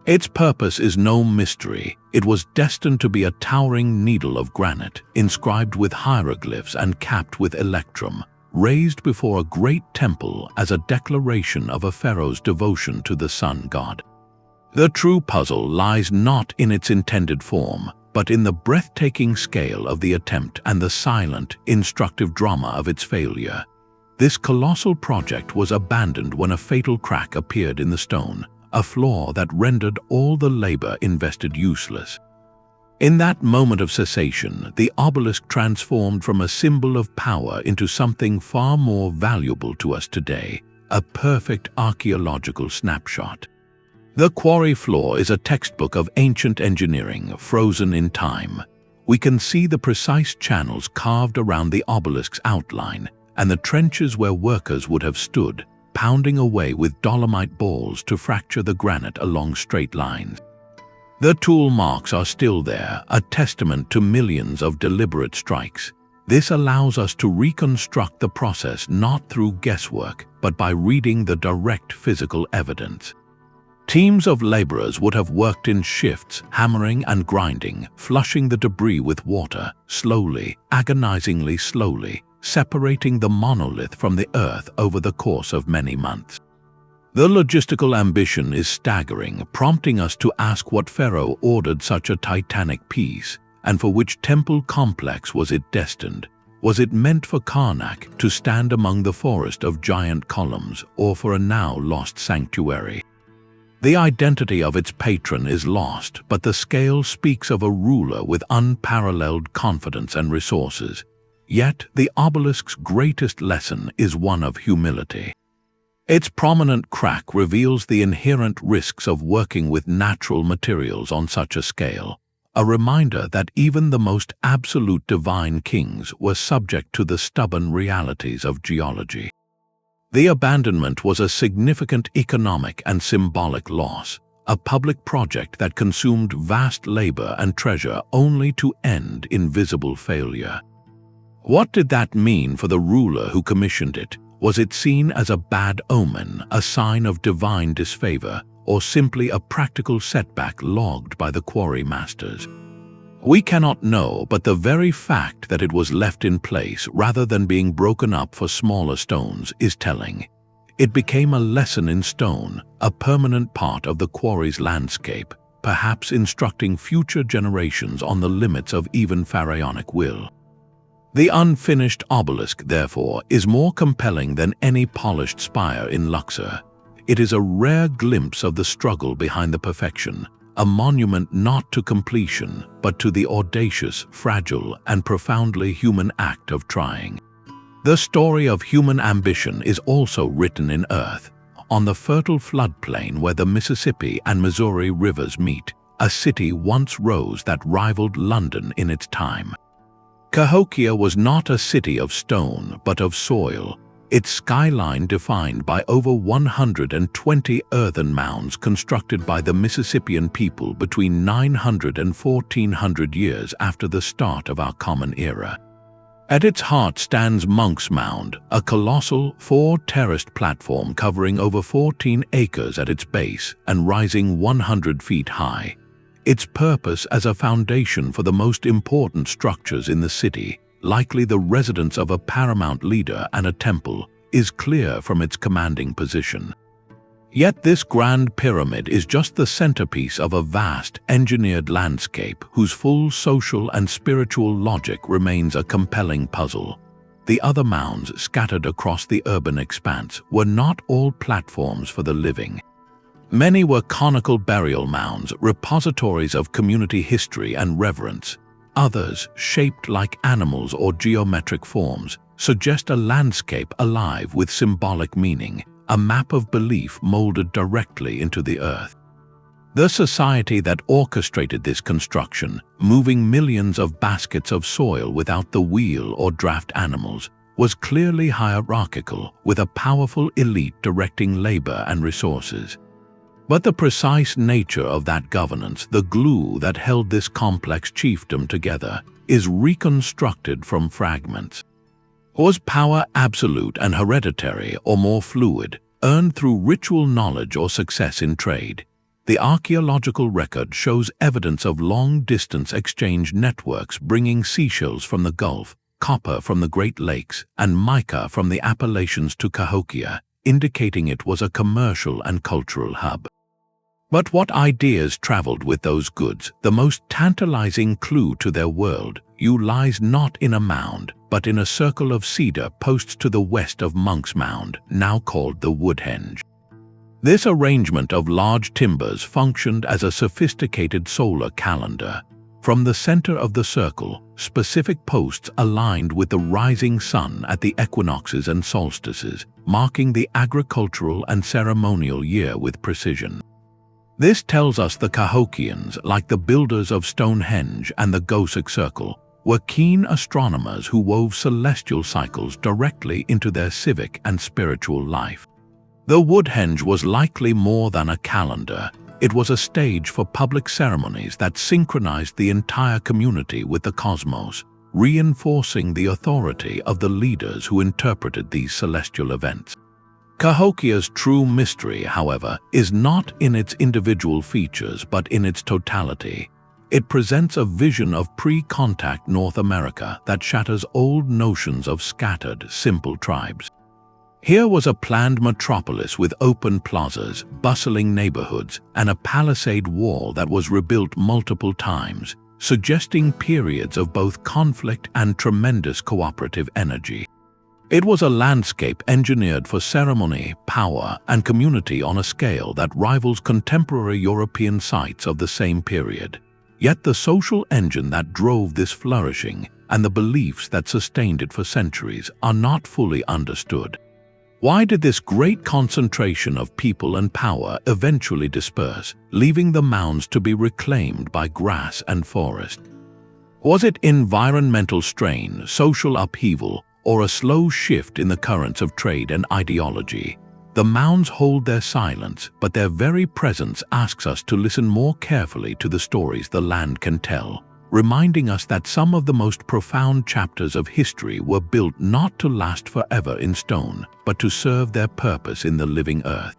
Its purpose is no mystery. It was destined to be a towering needle of granite, inscribed with hieroglyphs and capped with electrum, raised before a great temple as a declaration of a pharaoh's devotion to the sun god. The true puzzle lies not in its intended form, but in the breathtaking scale of the attempt and the silent, instructive drama of its failure. This colossal project was abandoned when a fatal crack appeared in the stone, a flaw that rendered all the labor invested useless. In that moment of cessation, the obelisk transformed from a symbol of power into something far more valuable to us today, a perfect archaeological snapshot. The quarry floor is a textbook of ancient engineering, frozen in time. We can see the precise channels carved around the obelisk's outline, and the trenches where workers would have stood, pounding away with dolomite balls to fracture the granite along straight lines. The tool marks are still there, a testament to millions of deliberate strikes. This allows us to reconstruct the process not through guesswork, but by reading the direct physical evidence. Teams of laborers would have worked in shifts, hammering and grinding, flushing the debris with water, slowly, agonizingly slowly, separating the monolith from the earth over the course of many months. The logistical ambition is staggering, prompting us to ask what pharaoh ordered such a titanic piece, and for which temple complex was it destined? Was it meant for Carnac to stand among the forest of giant columns, or for a now lost sanctuary? The identity of its patron is lost, but the scale speaks of a ruler with unparalleled confidence and resources. Yet the obelisk's greatest lesson is one of humility. Its prominent crack reveals the inherent risks of working with natural materials on such a scale, a reminder that even the most absolute divine kings were subject to the stubborn realities of geology. The abandonment was a significant economic and symbolic loss, a public project that consumed vast labor and treasure only to end in visible failure. What did that mean for the ruler who commissioned it? Was it seen as a bad omen, a sign of divine disfavor, or simply a practical setback logged by the quarry masters? We cannot know, but the very fact that it was left in place rather than being broken up for smaller stones is telling. It became a lesson in stone, a permanent part of the quarry's landscape, perhaps instructing future generations on the limits of even pharaonic will. The unfinished obelisk, therefore, is more compelling than any polished spire in Luxor. It is a rare glimpse of the struggle behind the perfection, a monument not to completion, but to the audacious, fragile, and profoundly human act of trying. The story of human ambition is also written in earth. On the fertile floodplain where the Mississippi and Missouri rivers meet, a city once rose that rivaled London in its time. Cahokia was not a city of stone, but of soil, its skyline defined by over 120 earthen mounds constructed by the Mississippian people between 900 and 1400 years after the start of our Common Era. At its heart stands Monk's Mound, a colossal, four-terraced platform covering over 14 acres at its base and rising 100 feet high. Its purpose as a foundation for the most important structures in the city, likely the residence of a paramount leader and a temple, is clear from its commanding position. Yet this grand pyramid is just the centerpiece of a vast, engineered landscape whose full social and spiritual logic remains a compelling puzzle. The other mounds scattered across the urban expanse were not all platforms for the living. Many were conical burial mounds, repositories of community history and reverence. Others, shaped like animals or geometric forms, suggest a landscape alive with symbolic meaning, a map of belief molded directly into the earth. The society that orchestrated this construction, moving millions of baskets of soil without the wheel or draft animals, was clearly hierarchical, with a powerful elite directing labor and resources. But the precise nature of that governance, the glue that held this complex chiefdom together, is reconstructed from fragments. Was power absolute and hereditary or more fluid, earned through ritual knowledge or success in trade? the archaeological record shows evidence of long-distance exchange networks bringing seashells from the Gulf, copper from the Great Lakes, and mica from the Appalachians to Cahokia, indicating it was a commercial and cultural hub. But what ideas traveled with those goods? The most tantalizing clue to their world lies not in a mound, but in a circle of cedar posts to the west of Monk's Mound, now called the Woodhenge. This arrangement of large timbers functioned as a sophisticated solar calendar. From the center of the circle, specific posts aligned with the rising sun at the equinoxes and solstices, marking the agricultural and ceremonial year with precision. This tells us the Cahokians, like the builders of Stonehenge and the Göbekli Circle, were keen astronomers who wove celestial cycles directly into their civic and spiritual life. The Woodhenge was likely more than a calendar. It was a stage for public ceremonies that synchronized the entire community with the cosmos, reinforcing the authority of the leaders who interpreted these celestial events. Cahokia's true mystery, however, is not in its individual features but in its totality. It presents a vision of pre-contact North America that shatters old notions of scattered, simple tribes. Here was a planned metropolis with open plazas, bustling neighborhoods, and a palisade wall that was rebuilt multiple times, suggesting periods of both conflict and tremendous cooperative energy. It was a landscape engineered for ceremony, power, and community on a scale that rivals contemporary European sites of the same period. Yet the social engine that drove this flourishing and the beliefs that sustained it for centuries are not fully understood. Why did this great concentration of people and power eventually disperse, leaving the mounds to be reclaimed by grass and forest? Was it environmental strain, social upheaval, or a slow shift in the currents of trade and ideology? The mounds hold their silence, but their very presence asks us to listen more carefully to the stories the land can tell, reminding us that some of the most profound chapters of history were built not to last forever in stone, but to serve their purpose in the living earth.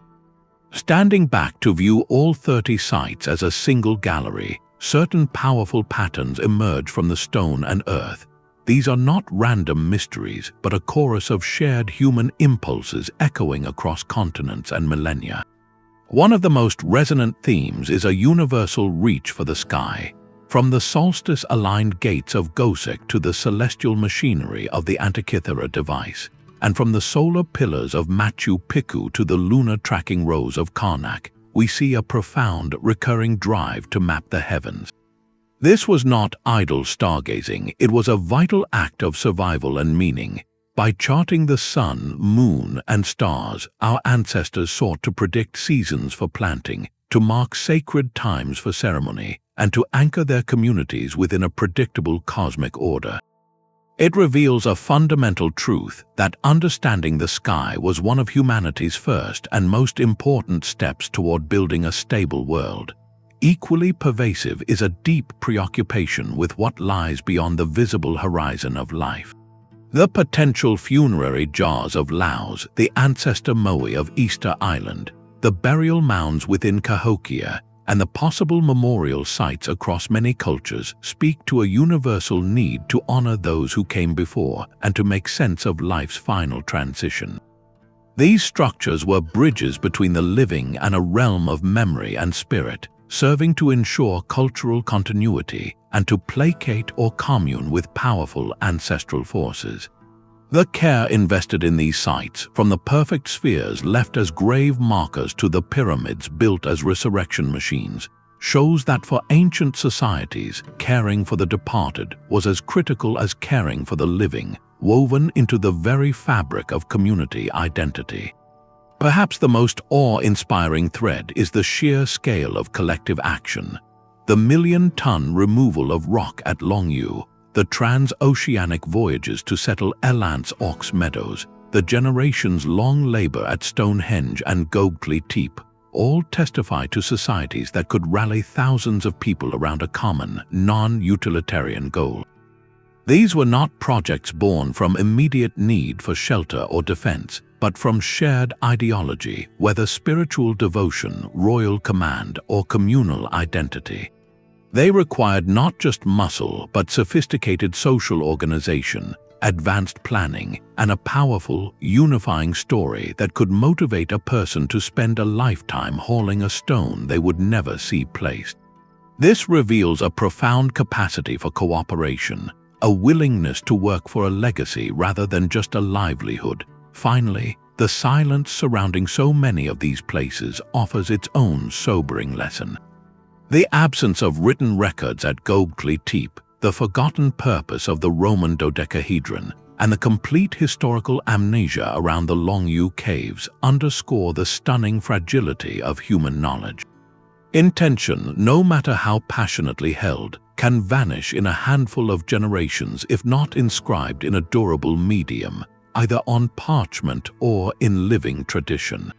Standing back to view all 30 sites as a single gallery, certain powerful patterns emerge from the stone and earth. These are not random mysteries, but a chorus of shared human impulses echoing across continents and millennia. One of the most resonant themes is a universal reach for the sky. From the solstice-aligned gates of Göbekli to the celestial machinery of the Antikythera device, and from the solar pillars of Machu Picchu to the lunar tracking rows of Carnac, we see a profound, recurring drive to map the heavens. This was not idle stargazing, it was a vital act of survival and meaning. By charting the sun, moon, and stars, our ancestors sought to predict seasons for planting, to mark sacred times for ceremony, and to anchor their communities within a predictable cosmic order. It reveals a fundamental truth that understanding the sky was one of humanity's first and most important steps toward building a stable world. Equally pervasive is a deep preoccupation with what lies beyond the visible horizon of life. The potential funerary jars of Laos, the ancestor Moai of Easter Island, the burial mounds within Cahokia, and the possible memorial sites across many cultures speak to a universal need to honor those who came before and to make sense of life's final transition. These structures were bridges between the living and a realm of memory and spirit, serving to ensure cultural continuity and to placate or commune with powerful ancestral forces. The care invested in these sites, from the perfect spheres left as grave markers to the pyramids built as resurrection machines, shows that for ancient societies, caring for the departed was as critical as caring for the living, woven into the very fabric of community identity. Perhaps the most awe-inspiring thread is the sheer scale of collective action. The million-ton removal of rock at Longyou, the transoceanic voyages to settle Eland's ox meadows, the generations-long labor at Stonehenge and Göbekli Tepe, all testify to societies that could rally thousands of people around a common, non-utilitarian goal. These were not projects born from immediate need for shelter or defense. but from shared ideology, whether spiritual devotion, royal command, or communal identity. They required not just muscle, but sophisticated social organization, advanced planning, and a powerful, unifying story that could motivate a person to spend a lifetime hauling a stone they would never see placed. This reveals a profound capacity for cooperation, a willingness to work for a legacy rather than just a livelihood. Finally, the silence surrounding so many of these places offers its own sobering lesson. The absence of written records at Göbekli Tepe, the forgotten purpose of the Roman dodecahedron, and the complete historical amnesia around the Longyou caves underscore the stunning fragility of human knowledge. Intention, no matter how passionately held, can vanish in a handful of generations if not inscribed in a durable medium, either on parchment or in living tradition.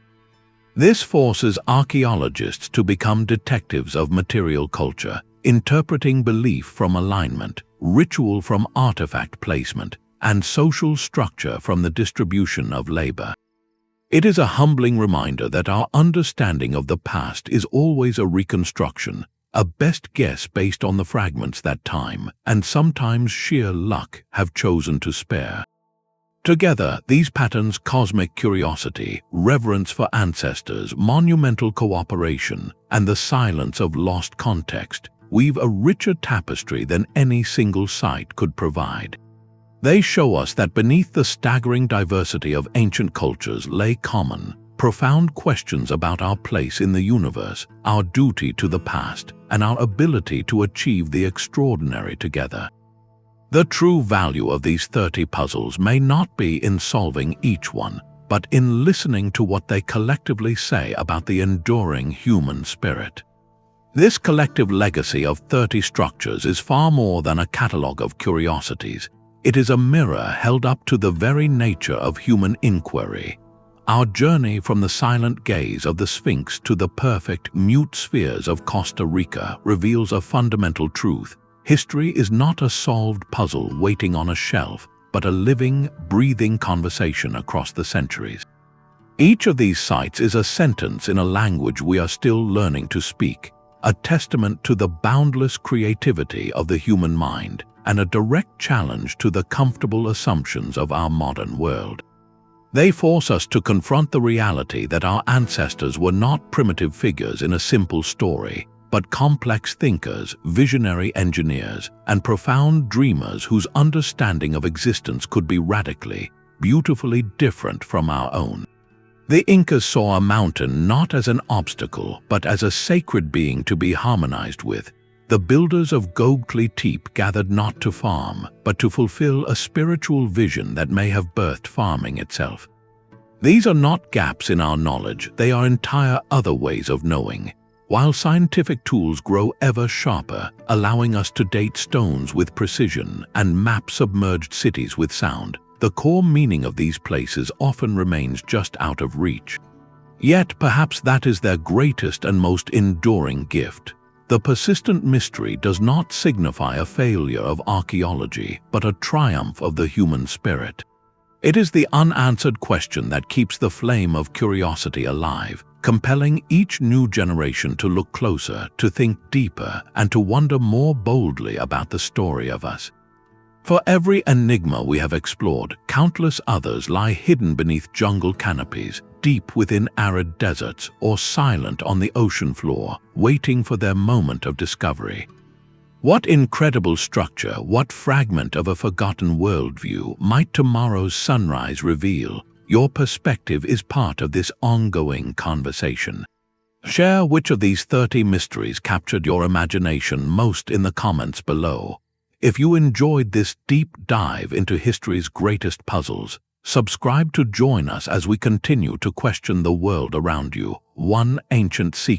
This forces archaeologists to become detectives of material culture, interpreting belief from alignment, ritual from artifact placement, and social structure from the distribution of labor. It is a humbling reminder that our understanding of the past is always a reconstruction, a best guess based on the fragments that time, and sometimes sheer luck, have chosen to spare. Together, these patterns, cosmic curiosity, reverence for ancestors, monumental cooperation, and the silence of lost context, weave a richer tapestry than any single site could provide. They show us that beneath the staggering diversity of ancient cultures lay common, profound questions about our place in the universe, our duty to the past, and our ability to achieve the extraordinary together. The true value of these 30 puzzles may not be in solving each one, but in listening to what they collectively say about the enduring human spirit. This collective legacy of 30 structures is far more than a catalogue of curiosities. It is a mirror held up to the very nature of human inquiry. Our journey from the silent gaze of the Sphinx to the perfect, mute spheres of Costa Rica reveals a fundamental truth. History is not a solved puzzle waiting on a shelf, but a living, breathing conversation across the centuries. Each of these sites is a sentence in a language we are still learning to speak, a testament to the boundless creativity of the human mind, and a direct challenge to the comfortable assumptions of our modern world. They force us to confront the reality that our ancestors were not primitive figures in a simple story, but complex thinkers, visionary engineers, and profound dreamers whose understanding of existence could be radically, beautifully different from our own. The Incas saw a mountain not as an obstacle, but as a sacred being to be harmonized with. The builders of Göbekli Tepe gathered not to farm, but to fulfill a spiritual vision that may have birthed farming itself. These are not gaps in our knowledge, they are entire other ways of knowing. While scientific tools grow ever sharper, allowing us to date stones with precision and map submerged cities with sound, the core meaning of these places often remains just out of reach. Yet perhaps that is their greatest and most enduring gift. The persistent mystery does not signify a failure of archaeology, but a triumph of the human spirit. It is the unanswered question that keeps the flame of curiosity alive, compelling each new generation to look closer, to think deeper, and to wonder more boldly about the story of us. For every enigma we have explored, countless others lie hidden beneath jungle canopies, deep within arid deserts, or silent on the ocean floor, waiting for their moment of discovery. What incredible structure, what fragment of a forgotten worldview might tomorrow's sunrise reveal? Your perspective is part of this ongoing conversation. Share which of these 30 mysteries captured your imagination most in the comments below. If you enjoyed this deep dive into history's greatest puzzles, subscribe to join us as we continue to question the world around you, one ancient secret